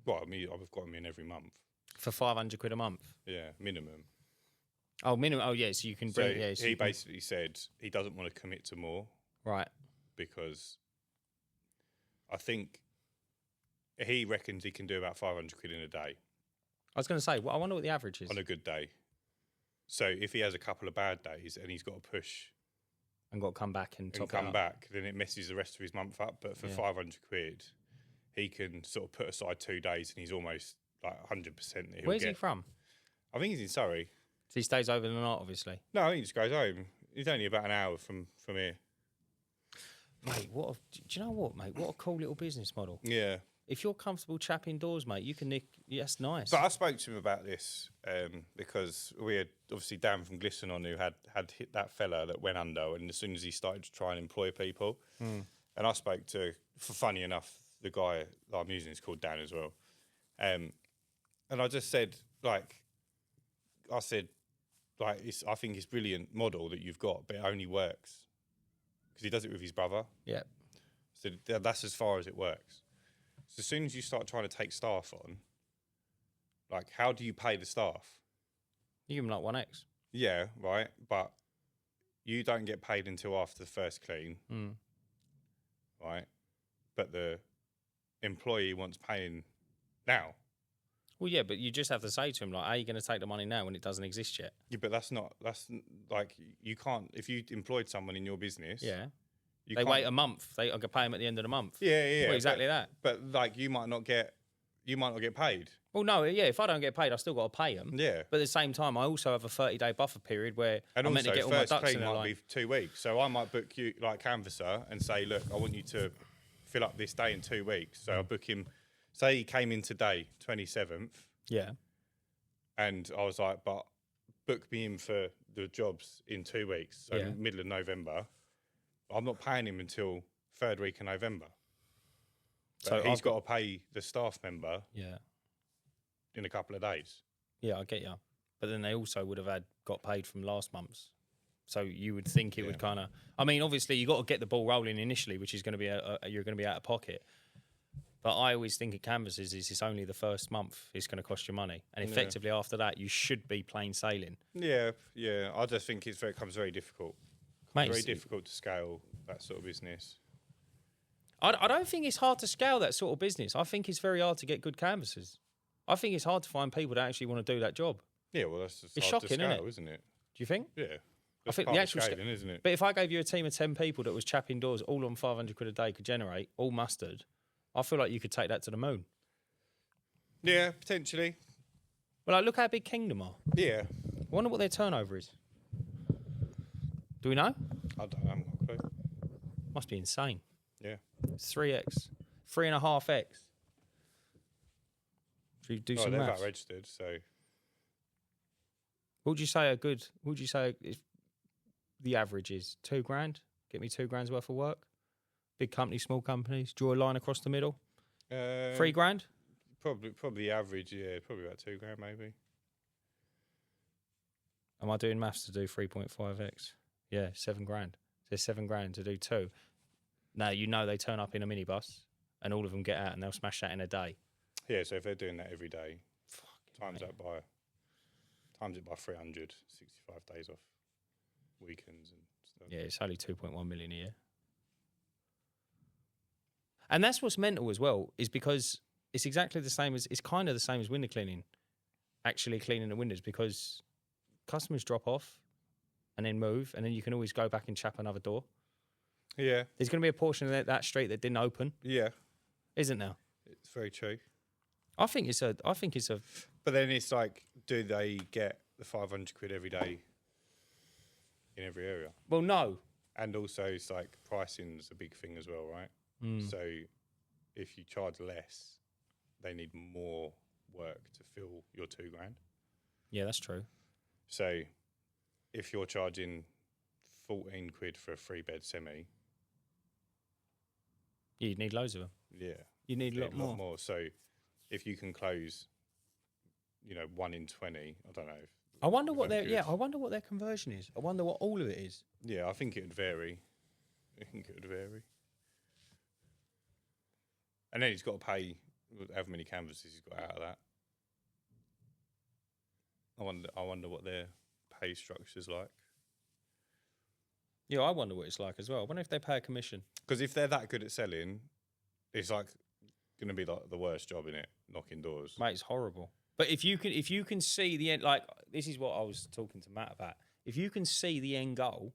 Well, I mean, I've got him in every month for 500 quid a month. Yeah, minimum. Oh, minimum. Oh, yeah. So you can bring. So he basically said he doesn't want to commit to more, right? Because I think he reckons he can do about 500 quid in a day I was going to say, well, I wonder what the average is. on a good day. So if he has a couple of bad days and he's got to push And got to come back and top and it come up. back, then it messes the rest of his month up. But for 500 quid, he can sort of put aside 2 days and he's almost like 100% that he'll Where's get. he from? I think he's in Surrey. So he stays over the night, obviously. No, I think he just goes home. He's only about an hour from here. Mate, do you know what, mate? What a cool little business model. Yeah. If you're comfortable chapping doors, mate, you can nick. Yeah, that's nice. But I spoke to him about this because we had obviously Dan from Glisson on who had hit that fella that went under, and as soon as he started to try and employ people, and I spoke to, funny enough, the guy that I'm using is called Dan as well, and I just said I think it's brilliant model that you've got, but it only works because he does it with his brother. Yeah. So that's as far as it works. So as soon as you start trying to take staff on, like, how do you pay the staff? You give them like 1x. Yeah, right. But you don't get paid until after the first clean, right? But the employee wants paying now. Well, yeah, but you just have to say to him, like, are you going to take the money now when it doesn't exist yet? Yeah, but that's like, you can't, if you employed someone in your business. Yeah. You They can't- wait a month. They can pay them at the end of the month. Yeah. Well, exactly that. But like, you might not get paid. Well, no, yeah, if I don't get paid, I still got to pay them. Yeah. But at the same time, I also have a 30-day buffer period where And I'm meant also, to get all my first ducks in clean a might line. be 2 weeks. So I might book you, like, canvasser and say, look, I want you to fill up this day in 2 weeks. So I book him, say he came in today, 27th. Yeah. And I was like, but book me in for the jobs in 2 weeks. So middle of November. I'm not paying him until 3rd week of November. So he's got to pay the staff member in a couple of days. Yeah, I get you. But then they also would have got paid from last month's. So you would think it would kind of... I mean, obviously, you got to get the ball rolling initially, which is going to be you're going to be out of pocket. But I always think at canvases is it's only the first month it's going to cost you money. And effectively after that, you should be plain sailing. Yeah. I just think it becomes very difficult. Mate, Very difficult to scale that sort of business. I don't think it's hard to scale that sort of business. I think it's very hard to get good canvassers. I think it's hard to find people that actually want to do that job. Yeah, well, that's just It's hard shocking, to scale, isn't isn't it? Do you think? Yeah. I That's think part the of actual scaling, isn't it? But if I gave you a team of 10 people that was chapping doors, all on 500 quid a day could generate, all mustard, I feel like you could take that to the moon. Yeah, potentially. Well, like, look how big Kingdom are. Yeah. I wonder what their turnover is. Do we know? I haven't got a clue. Must be insane. Yeah. It's 3x, 3.5x. Should we do some they're maths? VAT registered, so What would you say if the average is? 2 grand? Get me 2 grand's worth of work? Big companies, small companies, draw a line across the middle? 3 grand? Probably average, yeah, probably about 2 grand maybe. Am I doing maths to do 3.5x? Yeah, 7 grand. There's 7 grand to do 2. Now, you know they turn up in a minibus and all of them get out and they'll smash that in a day. Yeah, so if they're doing that every day, times it by 300, 65 days off, weekends and stuff. Yeah, it's only 2.1 million a year. And that's what's mental as well, is because it's exactly the same it's kind of the same as window cleaning, actually cleaning the windows, because customers drop off and then move, and then you can always go back and chap another door. Yeah. There's going to be a portion of that street that didn't open, Yeah. isn't there? It's very true. I think it's a. But then it's like, do they get the 500 quid every day in every area? Well, no. And also, it's like pricing's a big thing as well, right? So if you charge less, they need more work to fill your 2 grand. Yeah, that's true. So if you're charging 14 quid for a 3-bed semi, You need loads of them. yeah, You need a lot more. So if you can close, 1 in 20, I don't know. I wonder what Very their good. I wonder what their conversion is. I wonder what all of it is. Yeah, I think it would vary. And then he's got to pay however many canvases he's got out of that. I wonder what their pay structure's like. Yeah, I wonder what it's like as well. I wonder if they pay a commission. Because if they're that good at selling, it's like going to be like the worst job in it, knocking doors. Mate, it's horrible. But if you can see the end, like this is what I was talking to Matt about. If you can see the end goal,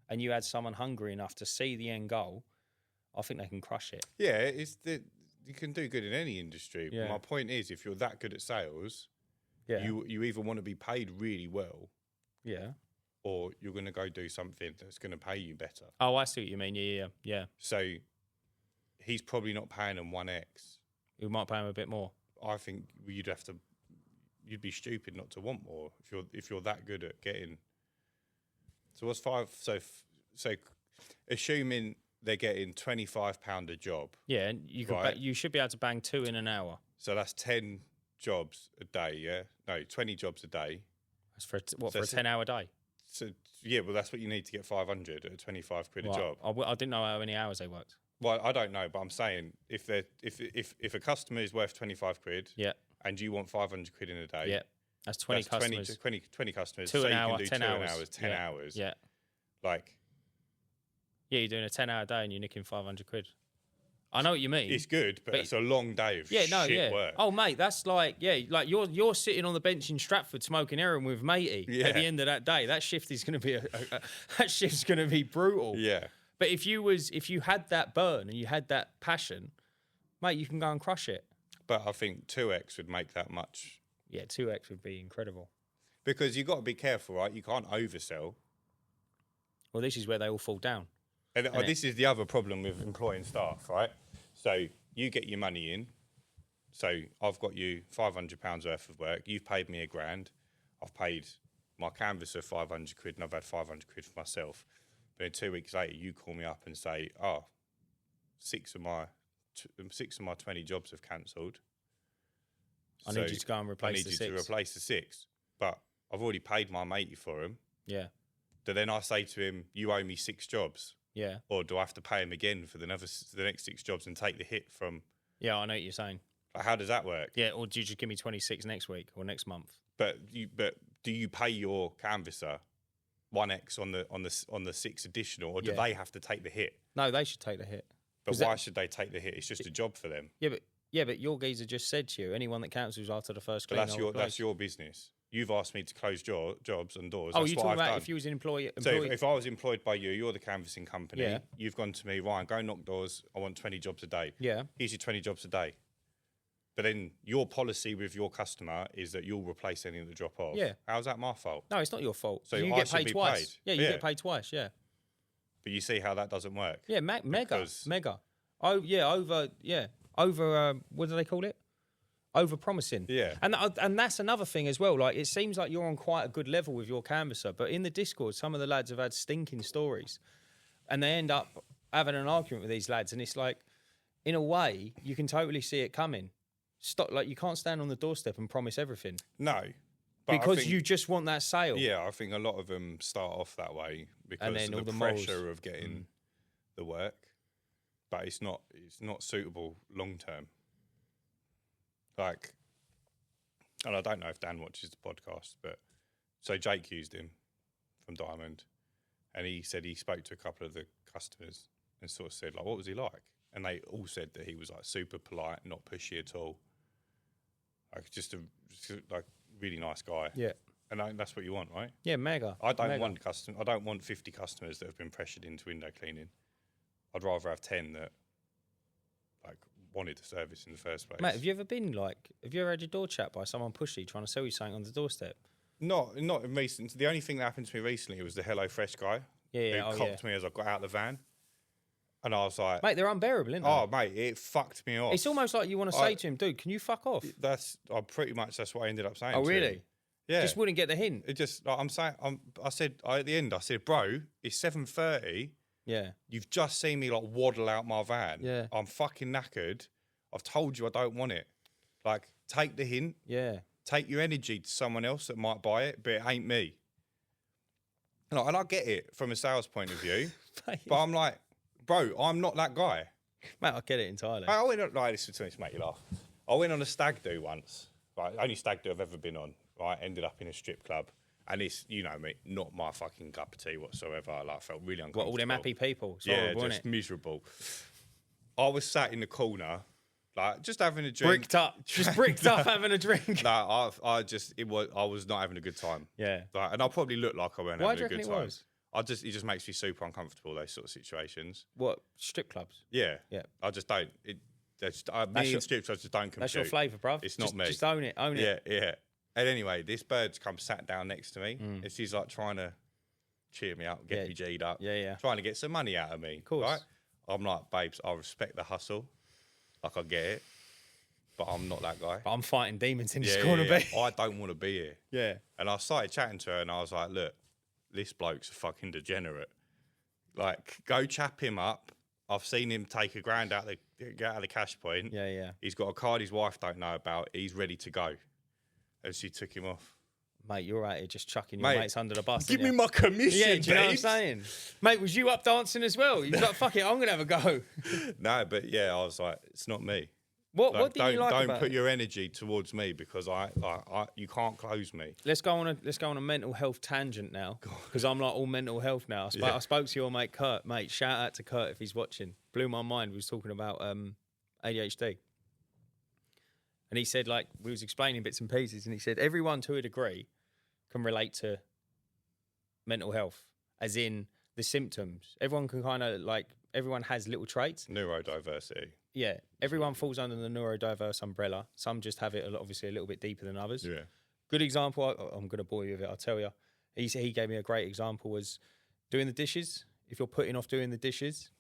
and you had someone hungry enough to see the end goal, I think they can crush it. Yeah, you can do good in any industry. Yeah. My point is, if you're that good at sales, Yeah. you either want to be paid really well, Yeah. or you're going to go do something that's going to pay you better. Oh, I see what you mean. Yeah. So he's probably not paying them 1x. We might pay him a bit more. I think you'd be stupid not to want more if you're that good at getting. So what's five? So assuming they're getting £25 a job. Yeah, and you could Right. you should be able to bang 2 in an hour. So that's 10 jobs a day. Yeah, no, 20 jobs a day. That's for So for a it's 10-hour day. So yeah, well that's what you need to get 500 at 25 quid a Right. job. I didn't know how many hours they worked. Well, I don't know, but I'm saying if a customer is worth 25 quid, Yeah. and you want 500 quid in a day, Yeah. That's 20 that's customers. 20 customers. 2 say an you hour, can do 10 2 hours. 10 Yeah. hours. Yeah. Like, Yeah, you're doing a 10-hour day and you're nicking 500 quid. I know what you mean. it's good, but But- it's a long day of shit work. Oh, mate, that's like you're sitting on the bench in Stratford smoking heroin with matey Yeah. at the end of that day. That shift is going to be that shift's going to be brutal. Yeah. But if you had that burn and you had that passion, mate, you can go and crush it. But I think 2x would make that much. Yeah, 2x would be incredible. Because you've got to be careful, right? You can't oversell. Well, this is where they all fall down. And this is the other problem with employing staff, right? So you get your money in. So I've got you £500 worth of work. You've paid me £1,000. I've paid my canvasser 500 quid and I've had 500 quid for myself. But then 2 weeks later, you call me up and say, oh, six of my 20 jobs have cancelled. I need you to go and replace the 6. I need you to replace the 6. But I've already paid my matey for him. Yeah, Do then I say to him, you owe me 6 jobs? yeah. Or do I have to pay him again for the next 6 jobs and take the hit from... Yeah, I know what you're saying. Like, how does that work? Yeah, or do you just give me 26 next week or next month? But do you pay your canvasser 1x on the 6 additional, or do Yeah. they have to take the hit? No, they should take the hit. But why should they take the hit? It's just a job for them. Yeah, but your geezer just said to you, anyone that cancels after the first But clean, that's your business. You've asked me to close jobs and doors. Oh, That's you're what talking I've about done. if you was an employee. So if I was employed by you, you're the canvassing company. Yeah. You've gone to me, Ryan, go knock doors. I want 20 jobs a day. Yeah. Here's your 20 jobs a day. But then your policy with your customer is that you'll replace anything that drop off. Yeah. How's that my fault? No, it's not your fault. So you I get should paid be twice. paid. Yeah, you Yeah. get paid twice. Yeah. But you see how that doesn't work. Yeah, mega. Because- Oh, yeah, over. What do they call it? Over promising. Yeah. And that's another thing as well. Like, it seems like you're on quite a good level with your canvasser, but in the Discord, some of the lads have had stinking stories, and they end up having an argument with these lads, and it's like, in a way, you can totally see it coming. Stop. Like, you can't stand on the doorstep and promise everything No. But I because think- you just want that sale. Yeah, I think a lot of them start off that way because then of all the the pressure moles. of getting the work. But it's not suitable long term. Like, and I don't know if Dan watches the podcast, but so Jake used him from Diamond, and he said he spoke to a couple of the customers and sort of said, like, what was he like? And they all said that he was like super polite, not pushy at all. Like just like really nice guy. Yeah. And that's what you want, right? Yeah, mega. I don't Mega. want 50 customers that have been pressured into window cleaning. I'd rather have 10 that like wanted the service in the first place. Mate, have you ever had your door chat by someone pushy trying to sell you something on the doorstep? Not in recent. The only thing that happened to me recently was the Hello Fresh guy who copped me as I got out of the van, and I was like, Mate, they're unbearable, aren't they? "Oh, mate, it fucked me off." It's almost like you want to say to him, dude, can you fuck off? That's pretty much that's what I ended up saying. Oh, to really? him. Yeah. Just wouldn't get the hint. It just like, I said at the end, I said, "Bro, it's 7:30. Yeah. You've just seen me like waddle out my van. Yeah. I'm fucking knackered. I've told you I don't want it. Like, take the hint. Yeah. Take your energy to someone else that might buy it, but it ain't me." And I get it from a sales point of view, but I'm like, bro, I'm not that guy. Mate, I get it entirely. I went on, like, this is to make you laugh. I went on a stag do once, right? Only stag do I've ever been on, right? Ended up in a strip club. And it's, you know me, not my fucking cup of tea whatsoever. I like, felt really uncomfortable. What, all them happy people? It's Yeah, horrible, just isn't it? miserable. I was sat in the corner Like just having a drink. Bricked up, just bricked up having a drink. No, I was not having a good time. Yeah. Like, and I probably looked like I wasn't Why having do a you good reckon time. it was? It just makes me super uncomfortable, those sort of situations. What, strip clubs? Yeah. Yeah. I just don't. Me and strips, I just don't compute. That's your flavour, bruv. It's not me. Just own it, Yeah, yeah. And anyway, this bird's come sat down next to me. And she's like trying to cheer me up, get me G'd up. Yeah, yeah. Trying to get some money out of me. Of course. Right? I'm like, babes, I respect the hustle. Like, I get it. But I'm not that guy. I'm fighting demons in this corner, B. I don't want to be here. Yeah. And I started chatting to her and I was like, look, this bloke's a fucking degenerate. Like, go chap him up. I've seen him take $1,000 out of the cash point. Yeah, yeah. He's got a card his wife don't know about. He's ready to go. And she took him off. Mate, you're out here just chucking your mates under the bus. Give me my commission, Yeah, do you know what I'm babes. saying? Mate, was you up dancing as well? You're like, fuck it, I'm going to have a go. No, but yeah, I was like, it's not me. What did you like don't about put it? your energy towards me because you can't close me. Let's go on a mental health tangent now because I'm like all mental health now. I spoke to your mate Kurt. Mate, shout out to Kurt if he's watching. Blew my mind. We was talking about ADHD, and he said like we was explaining bits and pieces, and he said everyone to a degree can relate to mental health, as in the symptoms. Everyone can kind of like everyone has little traits. Neurodiversity. Yeah, everyone falls under the neurodiverse umbrella. Some just have it obviously a little bit deeper than others. Yeah. Good example, I'm going to bore you with it, I'll tell you. He gave me a great example was doing the dishes. If you're putting off doing the dishes.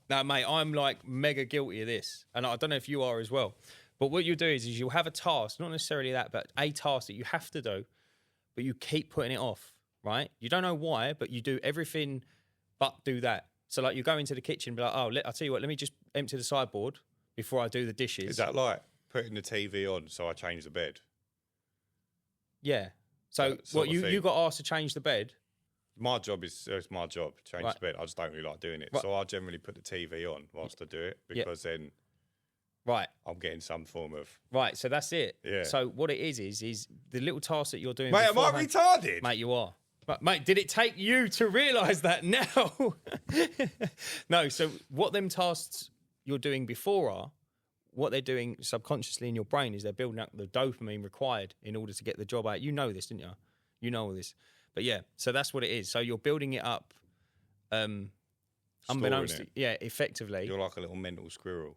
Now, mate, I'm like mega guilty of this. And I don't know if you are as well. But what you'll do is you'll have a task, not necessarily that, but a task that you have to do, but you keep putting it off, right? You don't know why, but you do everything but do that. So, like, you go into the kitchen and be like, oh, I'll tell you what, let me just empty the sideboard before I do the dishes. Is that like putting the TV on so I change the bed? Yeah. So, what, you got asked to change the bed? My job it's my job, change Right. the bed. I just don't really like doing it. Right. So I generally put the TV on whilst I do it because then Right. I'm getting some form of... Right, so that's it. Yeah. So, what it is the little task that you're doing Mate, am I beforehand- retarded? Mate, you are. But, mate, did it take you to realise that now? No, so what them tasks you're doing before are, what they're doing subconsciously in your brain is they're building up the dopamine required in order to get the job out. You know this, didn't you? You know all this. But yeah, so that's what it is. So you're building it up unbeknownst to, Storing it. effectively. You're like a little mental squirrel.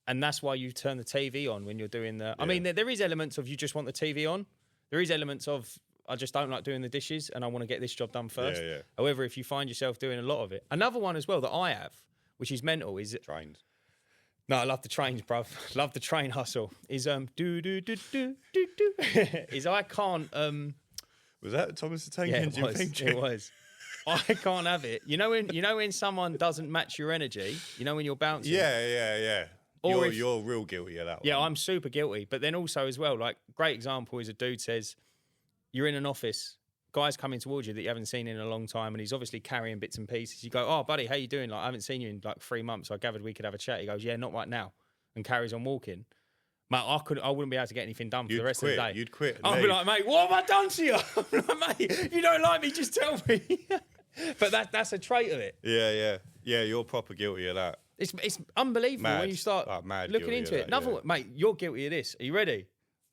And that's why you turn the TV on when you're doing the... I mean, there is elements of you just want the TV on. There is elements of I just don't like doing the dishes and I want to get this job done first. Yeah. However, if you find yourself doing a lot of it... Another one as well that I have, which is mental, is... Trains. No, I love the trains, bruv. Love the train hustle. Is is I can't... Was that Thomas the Tank Yeah, Engine it was. thing? It was. I can't have it. You know when someone doesn't match your energy, you know when you're bouncing? Yeah. Or You're real guilty of that one. Yeah, I'm super guilty. But then also as well, like, great example is a dude says, you're in an office, guy's coming towards you that you haven't seen in a long time, and he's obviously carrying bits and pieces. You go, oh, buddy, how you doing? Like, I haven't seen you in like 3 months, so I gathered we could have a chat. He goes, yeah, not right now, and carries on walking. Mate, I wouldn't be able to get anything done for the rest of the day. You'd quit. I'd be like, mate, what have I done to you? I'm like, mate, you don't like me, just tell me. But that's a trait of it. Yeah. You're proper guilty of that. It's unbelievable Mad. when you start Like, mad looking guilty into of it. that, Another yeah. one, mate, you're guilty of this. Are you ready?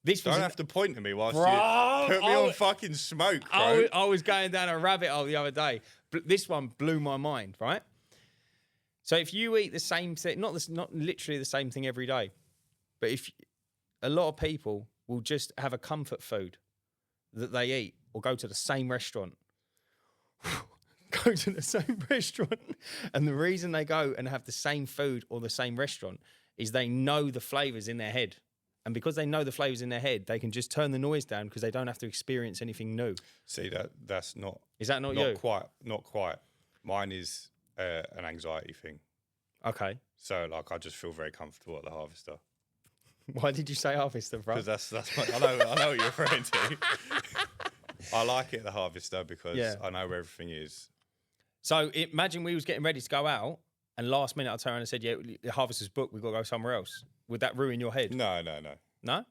This was Don't have to point at me whilst Bro, you put me on fucking smoke, bro. I was going down a rabbit hole the other day. This one blew my mind, right? So if you eat the same thing, not literally the same thing every day, but if a lot of people will just have a comfort food that they eat or go to the same restaurant. Go to the same restaurant. And the reason they go and have the same food or the same restaurant is they know the flavours in their head. And because they know the flavours in their head, they can just turn the noise down because they don't have to experience anything new. See, that's not... Is that not you? Not quite. Mine is an anxiety thing. Okay. So, like, I just feel very comfortable at the Harvester. Why did you say Harvester, bro? Because that's what, I know what you're referring to. I like it at the Harvester because I know where everything is. So imagine we was getting ready to go out and last minute I turned around and said, yeah, the Harvester's booked, we've got to go somewhere else. Would that ruin your head? No. No? No,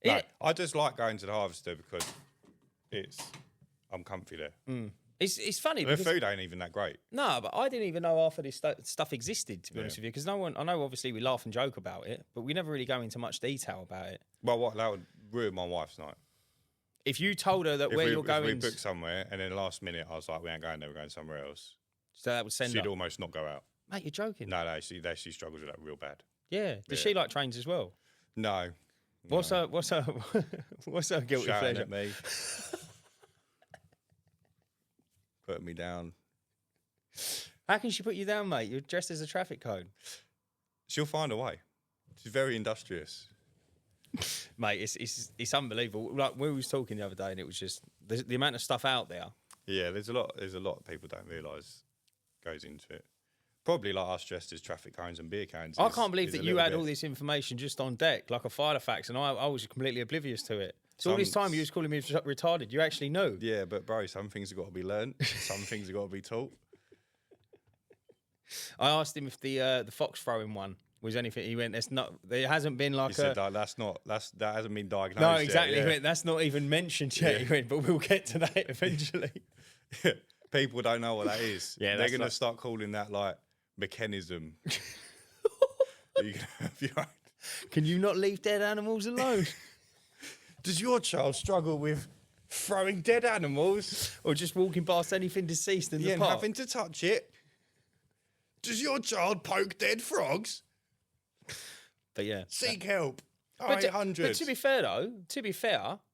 Yeah. I just like going to the Harvester because I'm comfy there. It's funny The because food ain't even that great. no, but I didn't even know half of this stuff existed, to be honest with you, because no one. I know obviously we laugh and joke about it, but we never really go into much detail about it. Well, what that would ruin my wife's night. If you told her that If where we, you're if going, we booked somewhere and then last minute I was like, we ain't going there, we're going somewhere else. so that would send She'd her. almost not go out. Mate, you're joking. No, she struggles with that real bad. Yeah. Does she like trains as well? No. What's her what's her guilty Shouting pleasure? at me. Putting me down. How can she put you down, mate? You're dressed as a traffic cone. She'll find a way. She's very industrious. Mate, it's unbelievable. Like we was talking the other day, and it was just the amount of stuff out there. Yeah, there's a lot people don't realise goes into it. Probably like us dressed as traffic cones and beer cans. I can't believe that you had all this information just on deck, like a Filofax, and I was completely oblivious to it. So all this time you was calling me retarded. You actually knew. Yeah, but bro, some things have got to be learned. Some things have got to be taught. I asked him if the fox throwing one was anything. He went, "That's not. There hasn't been like He said that hasn't been diagnosed. No, exactly. Yet, He went, that's not even mentioned yet. Yeah. He went, but we'll get to that eventually. People don't know what that is. Yeah, they're that's going to like- start calling that like mechanism. You can have your own. Can you not leave dead animals alone? Does your child struggle with throwing dead animals? Or just walking past anything deceased in the And park? having to touch it? Does your child poke dead frogs? But yeah. Seek help. But 800. to be fair, though,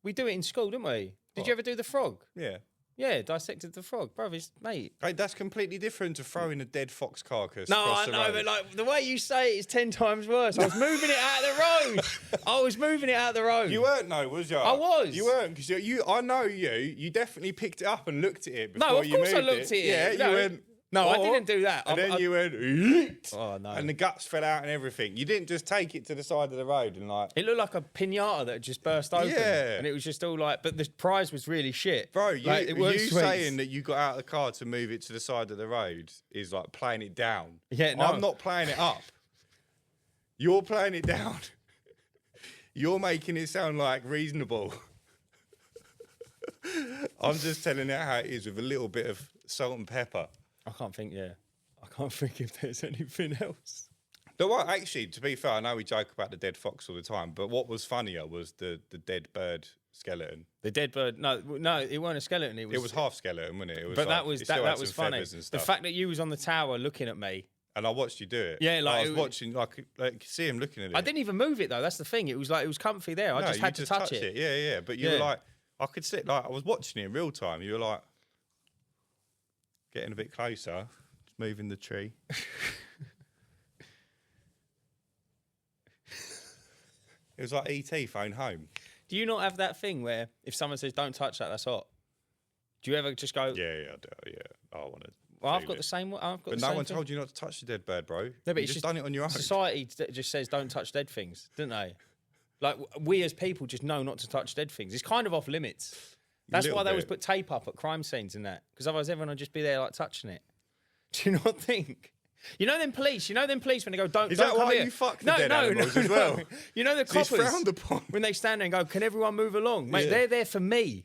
we do it in school, didn't we? Did you ever do the frog? Yeah. Yeah, dissected the frog. Brothers, mate. Hey, that's completely different to throwing a dead fox carcass. No, across I the know, road. but like the way you say it is 10 times worse. I was moving it out of the road. I was moving it out of the road. You weren't, no, was you? I was. You weren't, because I know you. You definitely picked it up and looked at it before No, of you course moved I looked at it. Yeah, No. you went. No, I "Oh," didn't do that. And then I- you went. "Eat," Oh, no. And the guts fell out and everything. You didn't just take it to the side of the road and like. It looked like a pinata that had just burst open. Yeah. And it was just all like, but the prize was really shit. Bro, Like, it weren't you sweets. saying that you got out of the car to move it to the side of the road is like playing it down. Yeah, no. I'm not playing it up. You're playing it down. You're making it sound like reasonable. I'm just telling it how it is with a little bit of salt and pepper. I can't think if there's anything else. No, what, actually, to be fair, I know we joke about the dead fox all the time, but what was funnier was the dead bird skeleton. The dead bird, no, it wasn't a skeleton. It was half skeleton, wasn't it? It was But like, that was it still had that was some funny. feathers and The stuff. fact that you was on the tower looking at me. And I watched you do it. Yeah, like, I it was was- watching, like see him looking at it. I didn't even move it though. That's the thing. It was like it was comfy there. I No, just you had to touch touched it. Yeah. But you were Yeah. like, I could sit, like, I was watching it in real time. You were like, getting a bit closer, just moving the tree. It was like E.T. phone home. Do you not have that thing where if someone says don't touch that, that's hot? Do you ever just go? Yeah, I do. Yeah, I want to. Well, I've got the same. I've got. But the no same one thing. told you not to touch the dead bird, bro. No, but you it's just done it on your own. Society just says don't touch dead things, don't they? Like we as people just know not to touch dead things. It's kind of off limits. That's little why they always bit. put tape up at crime scenes and that, because otherwise everyone would just be there like touching it. Do you not think? You know them police when they go, don't Is don't that come why here. you fuck the dead animals as well? You know the It's coppers frowned upon. when they stand there and go, can everyone move along? Mate, Yeah. they're there for me.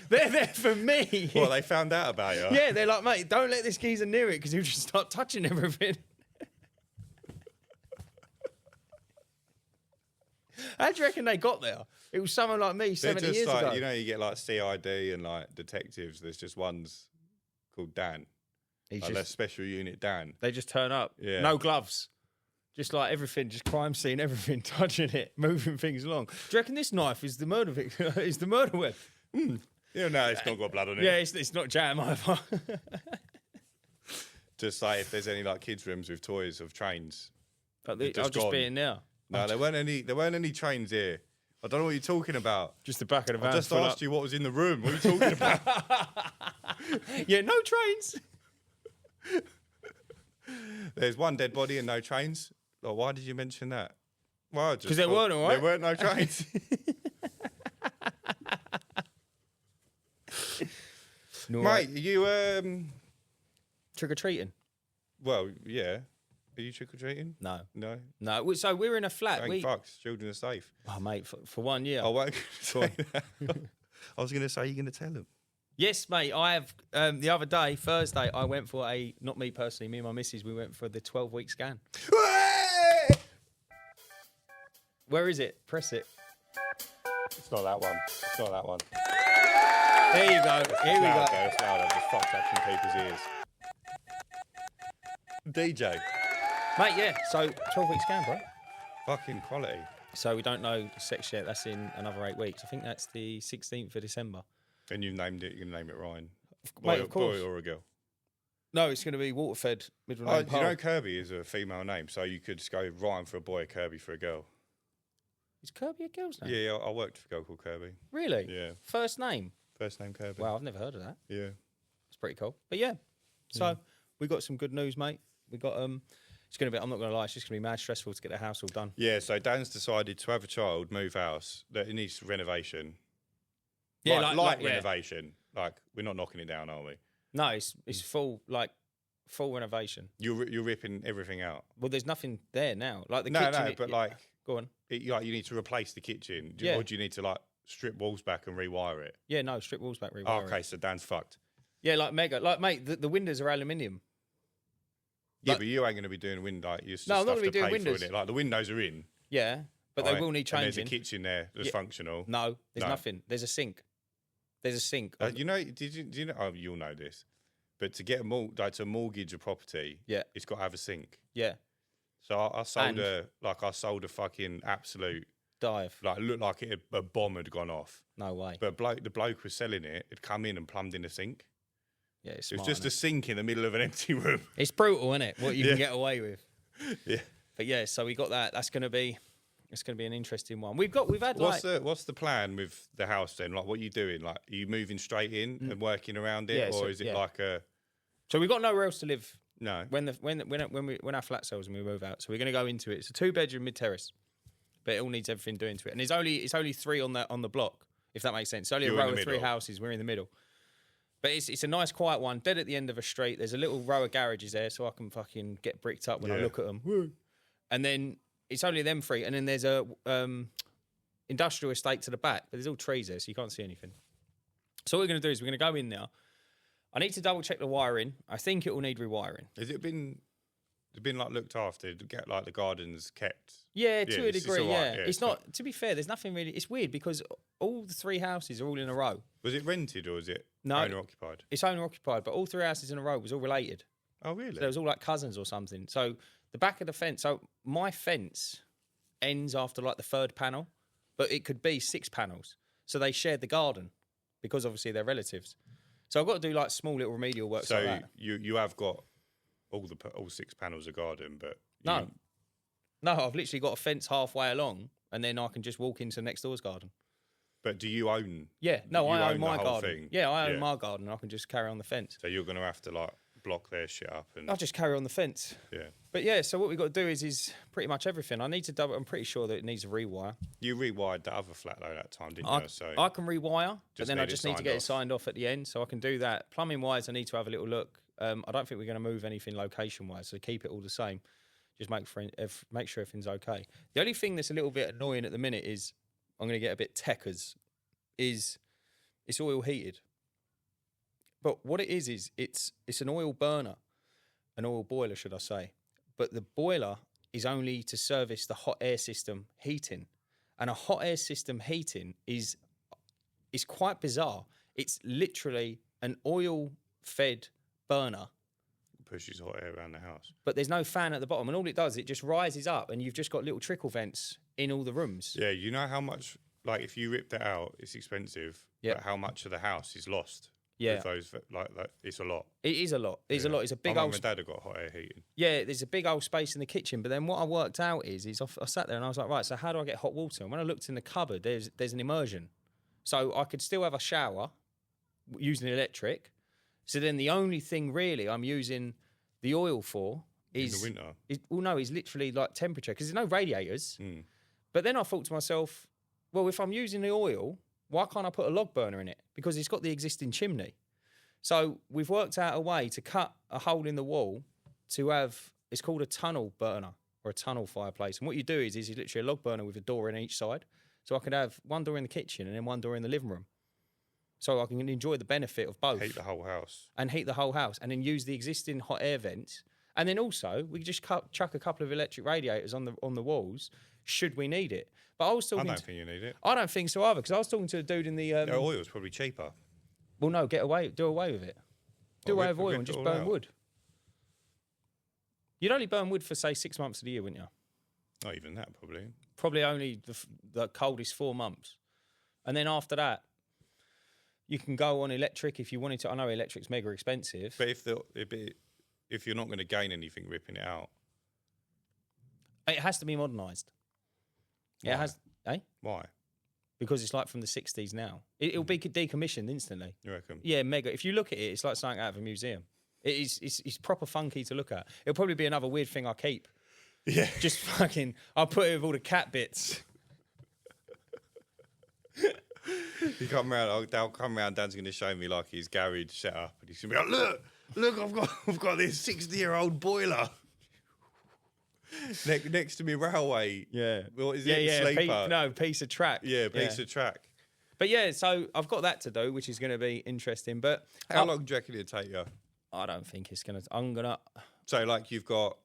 They're there for me. Well, they found out about you. Yeah, they're like, mate, don't let this geezer near it because he'll just start touching everything. How do you reckon they got there? It was someone like me They're 70 just years like, ago. you know, you get like CID and like detectives. There's just ones called Dan. He's Like just- that's Special Unit Dan. They just turn up. Yeah. No gloves. Just like everything, just crime scene, everything, touching it, moving things along. Do you reckon this knife is the murder is the murder weapon? Yeah, no, it's not got blood on it. Yeah, it's not jam either. Just like if there's any like kids' rooms with toys of trains. But They've I'll just just gone. be in now. No, there weren't any. There weren't any trains here. I don't know what you're talking about. Just the back of the van. I just asked you what was in the room. What are you talking about? Yeah, no trains. There's one dead body and no trains. Oh, why did you mention that? Well, just 'Cause there thought weren't, all right? There weren't no trains. No, Mate, you trick or treating? well, yeah. Are you trick or treating? No, No. no. So we're in a flat. Thank fucks. Children are safe. Oh, mate, for 1 year. I won't say that. I was going to say you're going to tell them. Yes, mate. I have. The other day, Thursday, I went for not me personally, me and my missus, we went for the 12-week scan. Where is it? Press it. It's not that one. It's not that one. There you go. Here we go. It's louder. Just fucked up some people's ears. DJ. Mate, yeah. So 12-week scan, bro. Fucking quality. So we don't know the sex yet. That's in another 8 weeks. I think that's the 16th of December. And you've named it. You can name it Ryan. Mate, of course. Boy or a girl. No, it's going to be water-fed middle Oh, name. you know Kirby is a female name, so you could just go Ryan for a boy, Kirby for a girl. Is Kirby a girl's name? Yeah, I worked for a girl called Kirby. Really? Yeah. First name? First name Kirby. Wow, I've never heard of that. Yeah. It's pretty cool. But yeah, so we got some good news, mate. We got it's going to be. I'm not going to lie. It's just going to be mad stressful to get the house all done. Yeah. So Dan's decided to have a child, move house. That it needs renovation. Yeah, like yeah. renovation. Like we're not knocking it down, are we? No, it's full full renovation. You're ripping everything out. Well, there's nothing there now. Like the No, kitchen. but go on. you need to replace the kitchen, Yeah. or do you need to strip walls back and rewire it? Yeah, no, strip walls back. Oh, okay, so Dan's fucked. Yeah, mega. Mate, the windows are aluminium. Yeah, but you ain't going to be doing window. You're No, I'm not going gonna be doing windows. It. Like the windows are in. Yeah, but right? they will need changing. And there's a kitchen there that's functional. No, there's nothing. There's a sink. There's a sink. You know? Do you know? Oh, you'll know this. But to get to mortgage a property, it's got to have a sink. Yeah. So I sold a fucking absolute dive. Like, it looked like a bomb had gone off. No way. But the bloke was selling it. Had come in and plumbed in a sink. Yeah, it's It was just a sink in the middle of an empty room. It's brutal, isn't it? What you can get away with. Yeah. But yeah, so we got that. It's going to be an interesting one. We've had what's the plan with the house then? Like, what are you doing? Like, are you moving straight in and working around it, or is it like a? So we've got nowhere else to live. No. When our flat sells and we move out, so we're going to go into it. It's a 2-bedroom mid terrace, but it all needs everything doing to it. And it's only 3 on the block, if that makes sense. It's only a row of 3 houses. We're in the middle. But it's a nice, quiet one, dead at the end of a street. There's a little row of garages there, so I can fucking get bricked up when I look at them. Woo. And then it's only them 3, and then there's a industrial estate to the back, but there's all trees there, so you can't see anything. So what we're going to do is we're going to go in now. I need to double check the wiring. I think it will need rewiring. Has it been looked after? To get the gardens kept? Yeah, to a degree. Right. Yeah, it's not. To be fair, there's nothing really. It's weird because all the 3 houses are all in a row. Was it rented or was it owner occupied? It's owner occupied, but all 3 houses in a row was all related. Oh, really? So it was all like cousins or something. So the back of the fence. So my fence ends after the 3rd panel, but it could be 6 panels. So they shared the garden because obviously they're relatives. So I've got to do small little remedial work. So like that. you have got all 6 panels of garden, but no, I've literally got a fence halfway along, and then I can just walk into next door's garden. But do you own? Yeah, no, I own my the whole garden. thing? Yeah, I own my garden. I can just carry on the fence. So you're going to have to block their shit up, and I'll just carry on the fence. Yeah. But yeah, so what we've got to do is pretty much everything. I need to double. I'm pretty sure that it needs a rewire. You rewired the other flat though that time, didn't you? So I can rewire, but then I need just it need to get it signed signed off at the end, so I can do that. Plumbing wise, I need to have a little look. I don't think we're going to move anything location wise, so keep it all the same. Just make sure everything's okay. The only thing that's a little bit annoying at the minute is I'm going to get a bit techers. Is it's oil heated, but what it is it's an oil burner, an oil boiler, should I say? But the boiler is only to service the hot air system heating, and a hot air system heating is quite bizarre. It's literally an oil-fed burner. Pushes hot air around the house. But there's no fan at the bottom, and all it does, it just rises up, and you've just got little trickle vents in all the rooms. Yeah, you know how much, if you rip that out, it's expensive. Yeah. But how much of the house is lost? Yeah. With those, it's a lot. It is a lot. It's a lot. It's a big My old... mum and dad have got hot air heating. Yeah, there's a big old space in the kitchen. But then what I worked out is I sat there and I was like, right, so how do I get hot water? And when I looked in the cupboard, there's an immersion. So I could still have a shower using electric. So then the only thing really I'm using the oil for is... In the winter? No, is literally temperature, because there's no radiators. Mm. But then I thought to myself, well, if I'm using the oil, why can't I put a log burner in it? Because it's got the existing chimney. So we've worked out a way to cut a hole in the wall to have, it's called a tunnel burner or a tunnel fireplace. And what you do is literally a log burner with a door in each side. So I could have one door in the kitchen and then one door in the living room. so I can enjoy the benefit of both. Heat the whole house. And heat the whole house, and then use the existing hot air vents. And then also, we just chuck a couple of electric radiators on the walls, should we need it. But I was talking. I don't think you need it. I don't think so either, because I was talking to a dude in the. The oil's probably cheaper. Well, no, do away with it. Do away with oil and just burn wood. You'd only burn wood for, say, 6 months of the year, wouldn't you? Not even that, probably. Probably only the coldest 4 months. And then after that, you can go on electric if you wanted to. I know electric's mega expensive. But if you're not going to gain anything ripping it out. It has to be modernised. Why? It has. Why? Because it's like from the 60s now. It'll be decommissioned instantly. You reckon? Yeah, mega. If you look at it, it's like something out of a museum. It's proper funky to look at. It'll probably be another weird thing I keep. Yeah. Just fucking, I'll put it with all the cat bits. You come round, I'll come round, Dan's going to show me like his garage set up, and he's going to be like, look, I've got this 60-year-old boiler. Next to me railway. Yeah. What is it? Sleeper. Piece of track. Yeah, piece of track. But yeah, so I've got that to do, which is going to be interesting. But how long do you reckon it'd take you? I don't think it's going to, So like you've got,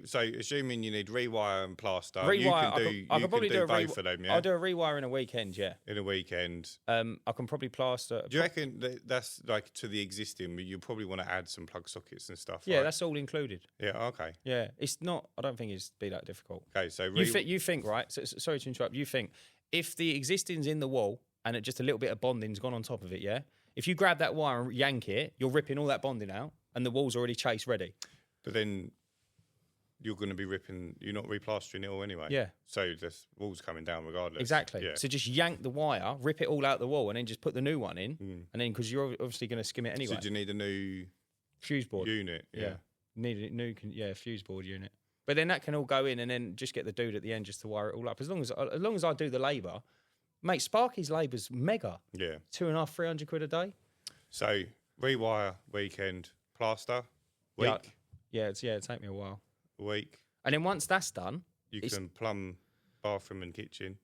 so assuming you need rewire and plaster, rewire, you can do both of them, yeah? I'll do a rewire in a weekend, yeah. In a weekend. I can probably plaster. Do you reckon that's like to the existing, but you probably want to add some plug sockets and stuff, Yeah, right? that's all included. Yeah, okay. Yeah, it's not, I don't think it's be that difficult. Okay, so... You think, right, sorry to interrupt, you think, if the existing's in the wall and just a little bit of bonding's gone on top of it, yeah? If you grab that wire and yank it, you're ripping all that bonding out and the wall's already chase ready. But then you're going to be you're not replastering it all anyway. Yeah. So the wall's coming down regardless. Exactly. Yeah. So just yank the wire, rip it all out the wall, and then just put the new one in. And then, because you're obviously going to skim it anyway. So do you need a new fuse board unit? Yeah. Need a new fuse board unit. But then that can all go in, and then just get the dude at the end just to wire it all up. As long as I do the labour, mate. Sparky's labour's mega. Yeah. 250, 300 quid a day. So rewire, weekend, plaster, week. Yeah, it'd take me a while. A week. And then once that's done, you can plumb bathroom and kitchen.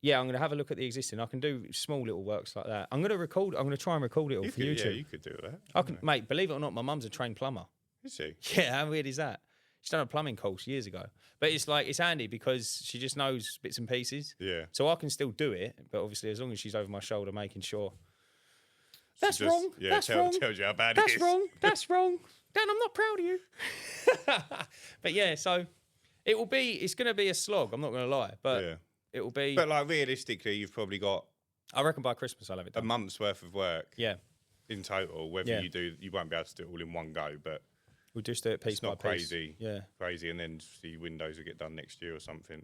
Yeah, I'm going to have a look at the existing. I can do small little works like that. I'm going to try and record it all for YouTube. Yeah, you could do that. Mate, believe it or not, my mum's a trained plumber. Is she? Yeah, how weird is that? She's done a plumbing course years ago. But it's handy because she just knows bits and pieces. Yeah. So I can still do it, but obviously as long as she's over my shoulder making sure. That's wrong. Yeah, that's wrong. Tells you how bad it is. That's wrong. That's wrong. Dan, I'm not proud of you. But yeah, so it's going to be a slog, I'm not going to lie. But it will be. But like realistically, you've probably got, I reckon by Christmas I'll have it done. a month's worth of work. Yeah. In total, whether you won't be able to do it all in one go, but we'll just do it piece by piece. It's not crazy. Yeah. Crazy, and then the windows will get done next year or something.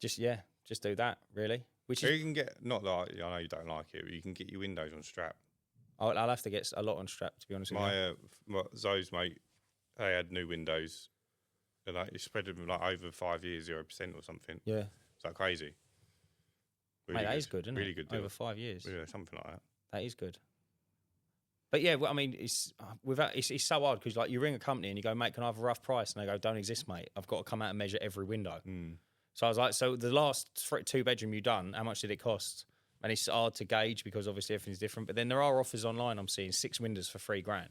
Just do that, really. Which is, you can get, not that I know you don't like it, but you can get your windows on strap. I'll have to get a lot on strap, to be honest with you. My Zoe's mate, they had new windows, and it spread them like over 5 years, 0% or something. Yeah. It's like crazy. Really that is good, isn't it? Really good deal. Over 5 years. Yeah, something like that. That is good. But yeah, well, I mean, it's so hard because like you ring a company and you go, mate, can I have a rough price? And they go, don't exist, mate. I've got to come out and measure every window. So I was like, so the last 2-bedroom you done, how much did it cost? And it's hard to gauge because obviously everything's different. But then there are offers online. I'm seeing 6 windows for $3,000.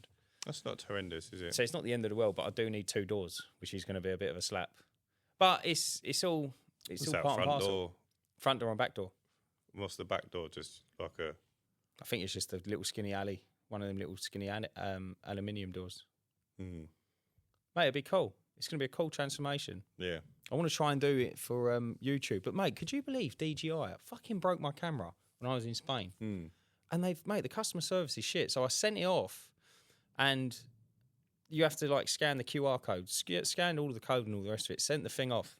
That's not horrendous, is it? So it's not the end of the world, but I do need 2 doors, which is going to be a bit of a slap. But it's all part and parcel. Front door and back door. What's the back door? Just like a... I think it's just a little skinny alley. One of them little skinny aluminium doors. Mate, it'd be cool. It's going to be a cool transformation. Yeah. I want to try and do it for YouTube. But, mate, could you believe DJI fucking broke my camera when I was in Spain? And the customer service is shit. So I sent it off and you have to, like, scan the QR code. Scanned all of the code and all the rest of it. Sent the thing off.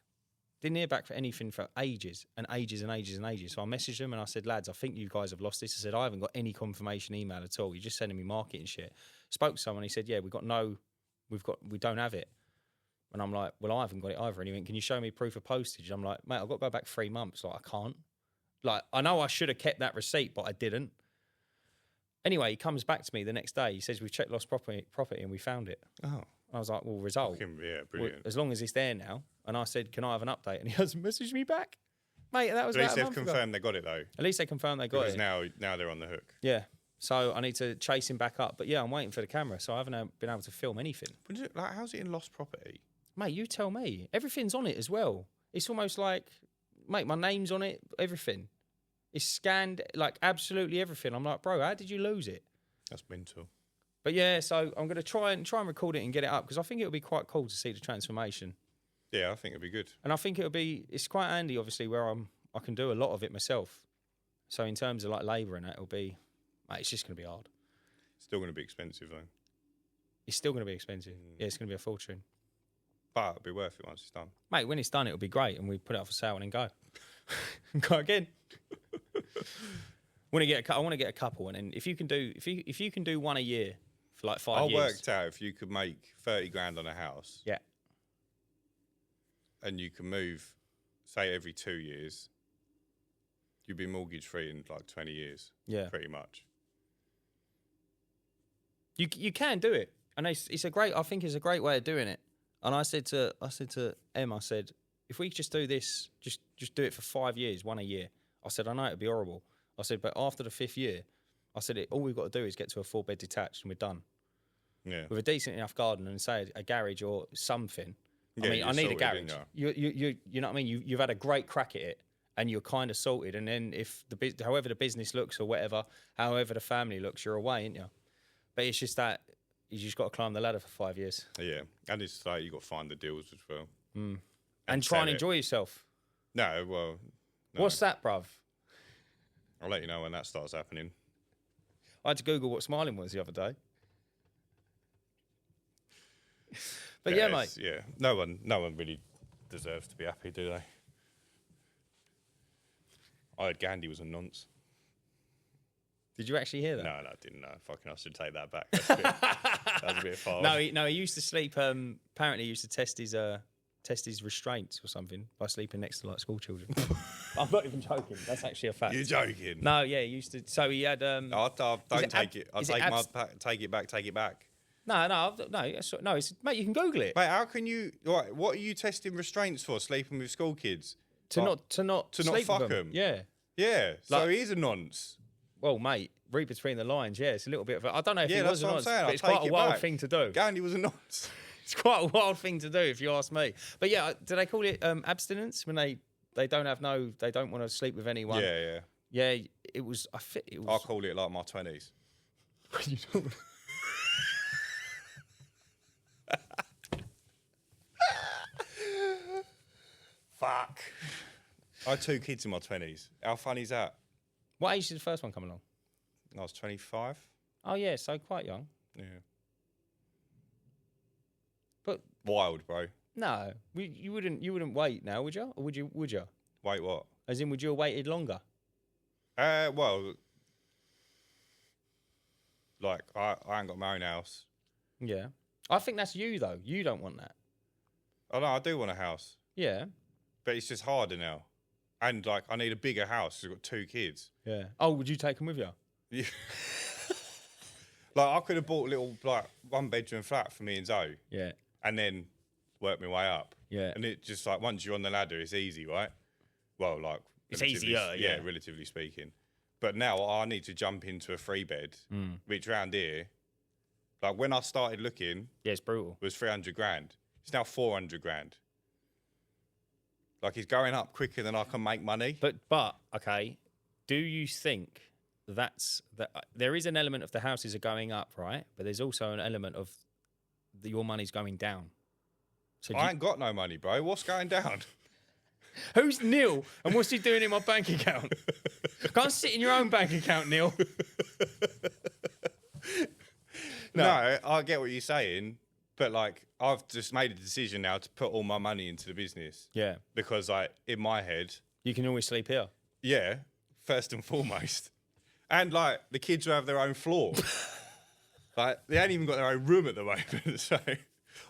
Didn't hear back for anything for ages and ages and ages and ages. So I messaged them and I said, lads, I think you guys have lost this. I said, I haven't got any confirmation email at all. You're just sending me marketing shit. Spoke to someone. He said, yeah, we don't have it. And I'm like, well, I haven't got it either. And he went, can you show me proof of postage? I'm like, mate, I've got to go back 3 months. Like, I can't. Like, I know I should have kept that receipt, but I didn't. Anyway, he comes back to me the next day. He says, we've checked lost property and we found it. Oh. I was like, well, result. Yeah, brilliant. Well, as long as it's there now. And I said, can I have an update? And he hasn't messaged me back. Mate, that was At least about a they've month ago. confirmed they got it though. At least they confirmed they got Because it. now they're on the hook. Yeah. So I need to chase him back up. But yeah, I'm waiting for the camera, so I haven't been able to film anything. But like, how's it in lost property? Mate, you tell me. Everything's on it as well. It's almost like, mate, my name's on it, everything. It's scanned, like absolutely everything. I'm like, bro, how did you lose it? That's mental. But yeah, so I'm going to try and record it and get it up because I think it would be quite cool to see the transformation. Yeah, I think it'd be good. And I think it's quite handy, obviously, where I can do a lot of it myself. So in terms of like labour and that, it'll be, mate, it's just going to be hard. Still going to be expensive though. It's still going to be expensive. Yeah, it's going to be a fortune. But it'll be worth it once it's done. Mate, when it's done, it'll be great, and we put it up for sale and then go. Go again. I want to get a couple, and then if you can do one a year for like 5 years. I worked out if you could make 30 grand on a house. Yeah. And you can move, say, every 2 years, you'd be mortgage free in like 20 years. Yeah. Pretty much. You can do it, and I think it's a great way of doing it. And I said to Em, I said, if we just do this, just do it for 5 years, one a year. I said, I know it'd be horrible. I said, but after the 5th year, I said, all we've got to do is get to a 4-bed detached and we're done. Yeah. With a decent enough garden and say a garage or something. Yeah, I mean, I need a sorted, garage. didn't You know what I mean? You've had a great crack at it and you're kind of sorted. And then if however the business looks or whatever, however the family looks, you're away, ain't you? But it's just that you just got to climb the ladder for 5 years. Yeah. And it's like you got to find the deals as well. And try and enjoy yourself. No, well. No. What's that, bruv? I'll let you know when that starts happening. I had to Google what smiling was the other day. But yeah, mate. Yeah. No one really deserves to be happy, do they? I heard Gandhi was a nonce. Did you actually hear that? No, I didn't know. Fucking, I should take that back. That was a bit far. No, he used to sleep. Apparently, he used to test his restraints or something by sleeping next to like school children. I'm not even joking. That's actually a fact. You're joking. No, yeah, he used to. So he had. Don't take it. I'll take it back. Take it back. No. It's, mate, you can Google it. Mate, how can you? What are you testing restraints for? Sleeping with school kids? To not sleep fuck with them. Yeah. Yeah. So he's a nonce. Well, mate, read between the lines. Yeah, it's a little bit of. I don't know if he was that's or what not, I'm saying. but it's quite a wild thing to do. Gandhi was a nonce. It's quite a wild thing to do, if you ask me. But yeah, do they call it abstinence when they don't want to sleep with anyone? Yeah. Yeah, it was. I'll call it like my 20s. You don't. Fuck. I had 2 kids in my 20s. How funny is that? What age did the first one come along? I was 25. Oh yeah, so quite young. Yeah. But Wild, bro. no, you wouldn't wait now, would you? Or would you? Wait, what? As in, would you have waited longer? Well, like I ain't got my own house. Yeah, I think that's you though. You don't want that. Oh no, I do want a house, Yeah. but it's just harder now. And like, I need a bigger house. I've got 2 kids. Yeah. Oh, would you take them with you? Yeah. Like, I could have bought a little like 1-bedroom flat for me and Zoe, Yeah. and then work my way up. Yeah. And it just like once you're on the ladder, it's easy, right? Well, like It's relatively- easier, yeah. relatively speaking. But now I need to jump into a 3-bed, which round here, like when I started looking, Yeah, it's brutal. was 300 grand. It's now 400 grand. Like, it's going up quicker than I can make money. But okay, do you think that there is an element of the houses are going up, right? But there's also an element of your money's going down. So I ain't got no money, bro. What's going down? who's Neil and what's he doing in my bank account? Can't sit in your own bank account, Neil. No, I get what you're saying, but like, I've just made a decision now to put all my money into the business. Yeah. Because like, in my head, You can always sleep here. yeah, first and foremost. And like, the kids will have their own floor. Like, they ain't even got their own room at the moment. So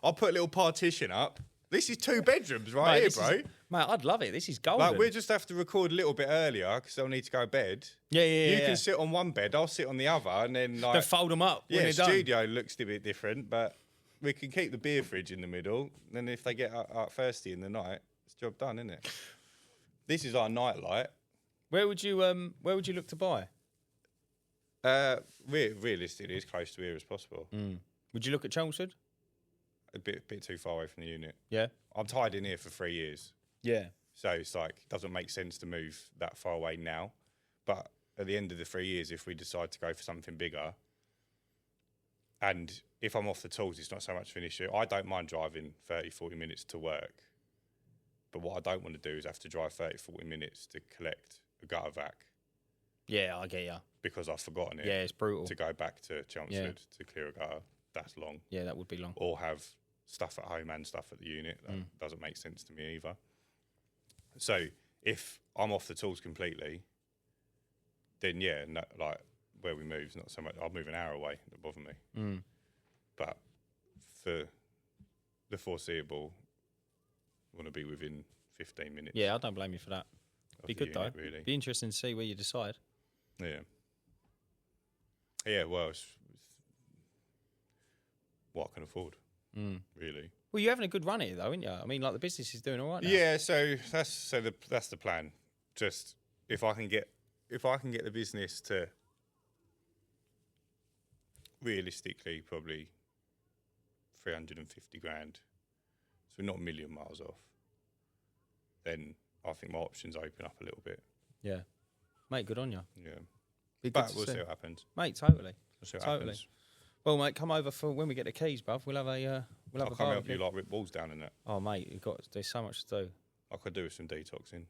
I'll put a little partition up. This is 2 bedrooms right here, bro. Mate, I'd love it. This is golden. Like, we'll just have to record a little bit earlier because they'll need to go to bed. Yeah. You can sit on one bed, I'll sit on the other, and then like, They'll fold them up when yeah, they're done. studio looks a bit different, but we can keep the beer fridge in the middle. Then if they get up thirsty in the night, it's job done, isn't it? This is our nightlight. Where would you look to buy? Realistically, as close to here as possible. Would you look at Chelmsford? A bit too far away from the unit. Yeah. I'm tied in here for 3 years. Yeah. So it's like, it doesn't make sense to move that far away now. But at the end of the 3 years, if we decide to go for something bigger, and if I'm off the tools, it's not so much of an issue. I don't mind driving 30, 40 minutes to work. But what I don't want to do is have to drive 30, 40 minutes to collect a gutter vac. Yeah, I get ya. Because I've forgotten it. Yeah, it's brutal. To go back to Chelmsford to clear a gutter. That's long. Yeah, that would be long. Or have stuff at home and stuff at the unit. That doesn't make sense to me either. So if I'm off the tools completely, then like where we move is not so much. I'll move an hour away. It doesn't bother me. But for the foreseeable, I want to be within 15 minutes. Yeah, I don't blame you for that. Be good unit, though. really. Be interesting to see where you decide. Yeah. Yeah, well, it's what I can afford, really. Well, you're having a good run here, though, aren't you? I mean, like the business is doing all right now. Yeah, so that's the plan. Just if I can get the business to realistically probably 350 grand, so we're not a million miles off, then I think my options open up a little bit. Yeah. Mate, good on you. Yeah. Be good But to we'll see see what happens. Mate, totally. We'll see what Totally. happens. Well, mate, come over for when we get the keys, bruv. We'll have a I'll come help you like rip walls down in that. Oh, mate, there's so much to do. I could do with some detoxing.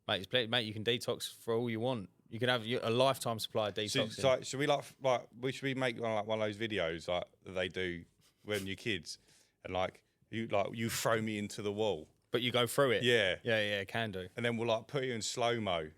Mate, you can detox for all you want. You can have a lifetime supply of detoxing. So should we make one of those videos like that they do when you're kids, and you throw me into the wall, but you go through it. Yeah, can do. and then we'll like put you in slow mo,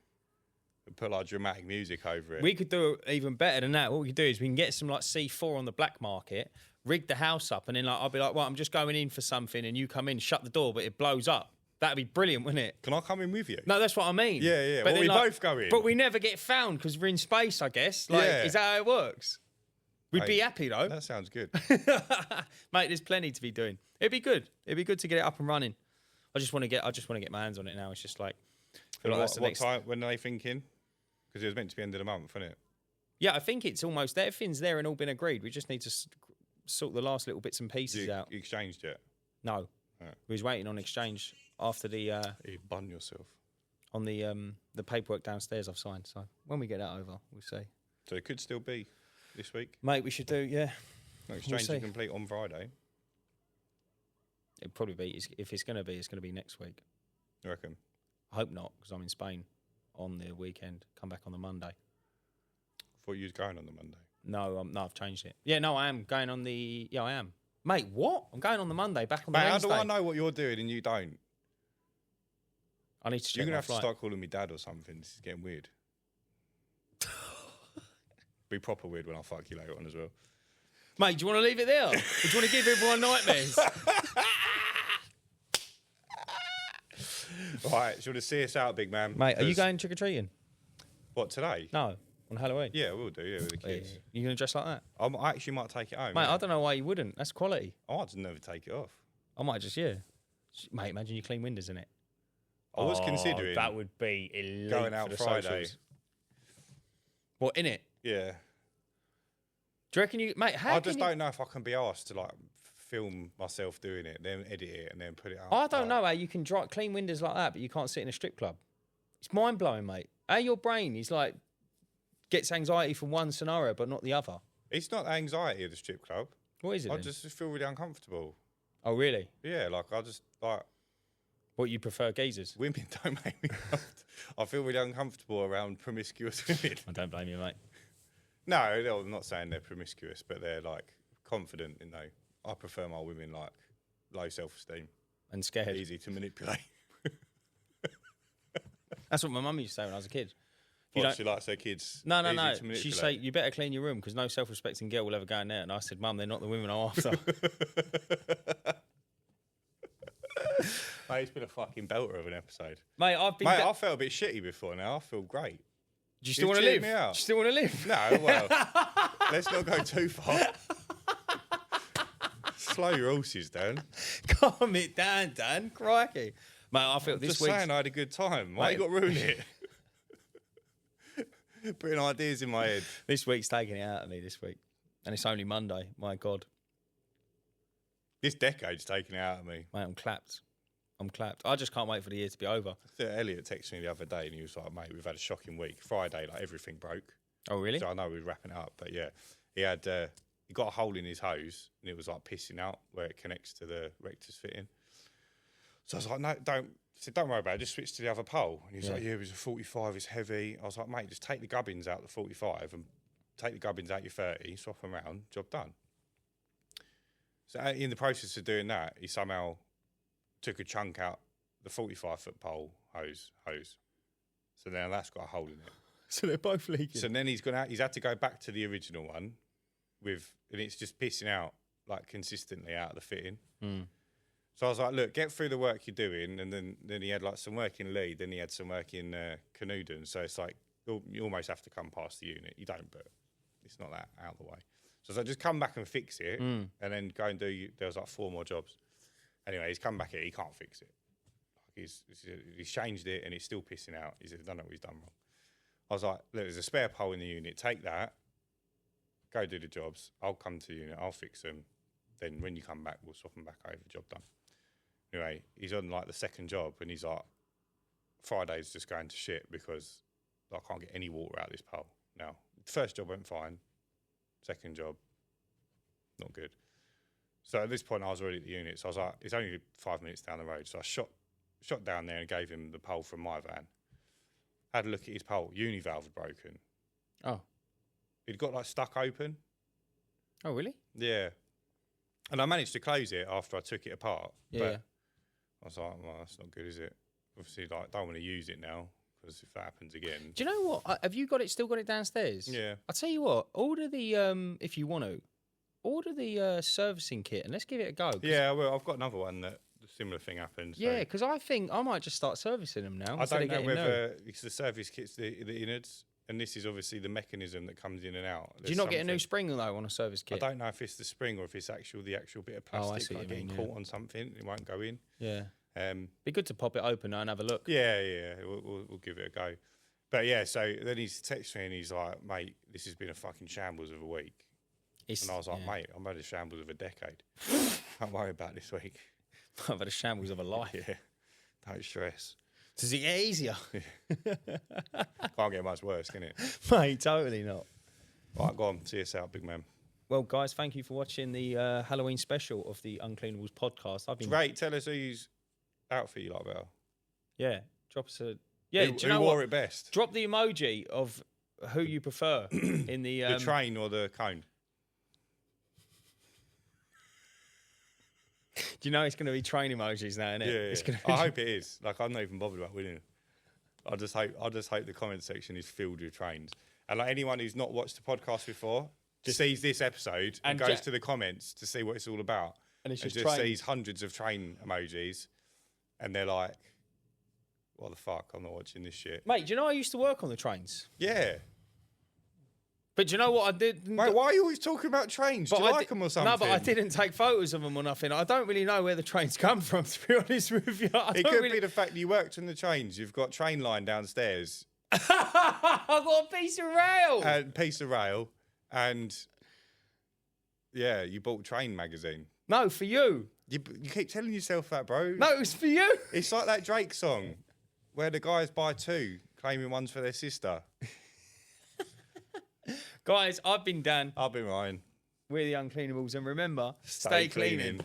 and put like dramatic music over it. We could do it even better than that. What we could do is we can get some like C4 on the black market, rig the house up, and then like I'll be like, well, I'm just going in for something, and you come in, shut the door, but it blows up. That'd be brilliant, wouldn't it? Can I come in with you? No, that's what I mean. Yeah. But Well, we both go in. But we never get found because we're in space, I guess. Is that how it works? We'd be happy though. That sounds good. Mate, there's plenty to be doing. It'd be good. It'd be good to get it up and running. I just want to get my hands on it now. It's just like, I feel like that's the what next time? When are they thinking? Because it was meant to be end of the month, wasn't it? Yeah, I think it's almost there. Everything's there and all been agreed. We just need to sort the last little bits and pieces out. You exchanged it? No. Right. We was waiting on exchange after the You bun yourself. on the paperwork downstairs I've signed. So when we get that over, we'll see. So it could still be this week. Mate, we should do, yeah. No, exchange see. is complete on Friday. It'd probably be, if it's going to be next week. You reckon? I hope not, because I'm in Spain on the weekend. Come back on the Monday. Thought you was going on the Monday. No, I've changed it. Yeah, no, I am going on the... Yeah, I am. Mate, what? I'm going on the Monday, back on the Wednesday. How do I know what you're doing and you don't? I need to check You're going to my have flight. to start calling me dad or something. This is getting weird. Be proper weird when I fuck you later on as well. Mate, do you want to leave it there? Or do you want to give everyone nightmares? All right, so to see us out, big man. Mate, are you going trick-or-treating? What, today? No, on Halloween. Yeah, we'll do, with the kids. You going to dress like that? I actually might take it home. Mate, yeah. I don't know why you wouldn't. That's quality. I'd never take it off. I might just, yeah. Mate, imagine you clean windows in it. I was considering That would be elite going out for the Friday. socials. What, in it? Yeah. Do you reckon you... Mate, how I can just you... don't know if I can be asked to, like, film myself doing it, then edit it, and then put it out. I don't know how you can clean windows like that, but you can't sit in a strip club. It's mind-blowing, mate. How your brain is like... Gets anxiety from one scenario, but not the other. It's not anxiety at the strip club. What is it I then? just feel really uncomfortable. Oh, really? Yeah, like, I just, like... What, you prefer geezers? Women don't make me comfortable. I feel really uncomfortable around promiscuous women. I don't blame you, mate. No, I'm not saying they're promiscuous, but they're, like, confident, you know. I prefer my women, like, low self-esteem. And scared. Easy to manipulate. That's what my mum used to say when I was a kid. What, she likes her kids No. easy to manipulate? She'd say, you better clean your room because no self-respecting girl will ever go in there. And I said, Mum, they're not the women I'm after. Mate, it's been a fucking belter of an episode. Mate, I felt a bit shitty before now. I feel great. Do you still want to live? Me out. Do you still want to live? No, well, let's not go too far. Slow your horses down. Calm it down, Dan. Crikey. Mate, I feel this Just week. saying I had a good time. Why you got to ruin it? Putting ideas in my head. This week's taking it out of me. This week, and it's only Monday. My God, This decade's taking it out of me. mate, I'm clapped. I just can't wait for the year to be over. Elliot texted me the other day and he was like, mate, we've had a shocking week. Friday, like everything broke. Oh, really? So I know we're wrapping it up, but yeah, he got a hole in his hose and it was like pissing out where it connects to the rector's fitting. So I was like, no, don't worry about it, just switch to the other pole. And he was like, yeah, it was a 45, it's heavy. I was like, mate, just take the gubbins out the 45 and take the gubbins out your 30, swap them around, job done. So in the process of doing that, he somehow took a chunk out the 45-foot pole hose. So now that's got a hole in it. So they're both leaking. So then he's had to go back to the original one and it's just pissing out like consistently out of the fitting. So I was like, look, get through the work you're doing. And then he had like some work in Lead, then he had some work in Canooden. So it's like, you almost have to come past the unit. You don't, but it's not that out of the way. So I was like, just come back and fix it and then go and there was like 4 more jobs. Anyway, he's come back here, he can't fix it. Like he's changed it and it's still pissing out. He said, I don't know what he's done wrong. I was like, look, there's a spare pole in the unit, take that, go do the jobs, I'll come to the unit, I'll fix them, then when you come back, we'll swap them back over, job done. Anyway, he's on like the second job and he's like, Friday's just going to shit because I can't get any water out of this pole. Now, first job went fine, second job, not good. So at this point, I was already at the unit. So I was like, it's only 5 minutes down the road. So I shot down there and gave him the pole from my van. Had a look at his pole. Univalve had broken. Oh. It got like stuck open. Oh, really? Yeah. And I managed to close it after I took it apart. Yeah. But I was like, well, that's not good, is it? Obviously, like, don't want to use it now because if that happens again. Do you know what? Have you still got it downstairs? Yeah. I'll tell you what. Order the if you want to. Order the servicing kit and let's give it a go. Yeah, well, I've got another one that a similar thing happened. Yeah, because I think I might just start servicing them now. I don't know whether it's the service kit's the innards, and this is obviously the mechanism that comes in and out. Do you not get a new spring though on a service kit? I don't know if it's the spring or if it's the actual bit of plastic like getting caught on something. It won't go in. Yeah. Be good to pop it open and have a look. Yeah. We'll give it a go. But yeah, so then he's texting me and he's like, mate, this has been a fucking shambles of a week. And I was like, mate, I've had a shambles of a decade. Don't worry about this week. I've had a shambles of a life. Yeah, don't stress. Does it get easier? Can't get much worse, can it? Mate, totally not. Right, go on, see us out, big man. Well, guys, thank you for watching the Halloween special of the Uncleanables podcast. Great, tell us who's out for you, like that. Yeah, drop us a... Yeah, who wore it best? Drop the emoji of who you prefer in the... the train or the cone? Do you know it's going to be train emojis now, isn't it? Yeah, It's yeah. gonna I hope it is. Like, I'm not even bothered about winning. I just hope the comment section is filled with trains. And like anyone who's not watched the podcast before sees this episode and goes to the comments to see what it's all about. And it's just sees hundreds of train emojis, and they're like, "What the fuck? I'm not watching this shit." Mate, do you know I used to work on the trains? Yeah. But do you know what I did? Mate, why are you always talking about trains? Do you like them or something? No, but I didn't take photos of them or nothing. I don't really know where the trains come from, to be honest with you. It could be the fact that you worked on the trains. You've got train line downstairs. I've got a piece of rail. And yeah, you bought Train magazine. No, for you. You keep telling yourself that, bro. No, it's for you. It's like that Drake song where the guys buy 2, claiming one's for their sister. Guys, I've been Dan. I've been Ryan. We're the Uncleanables, and remember, stay cleaning.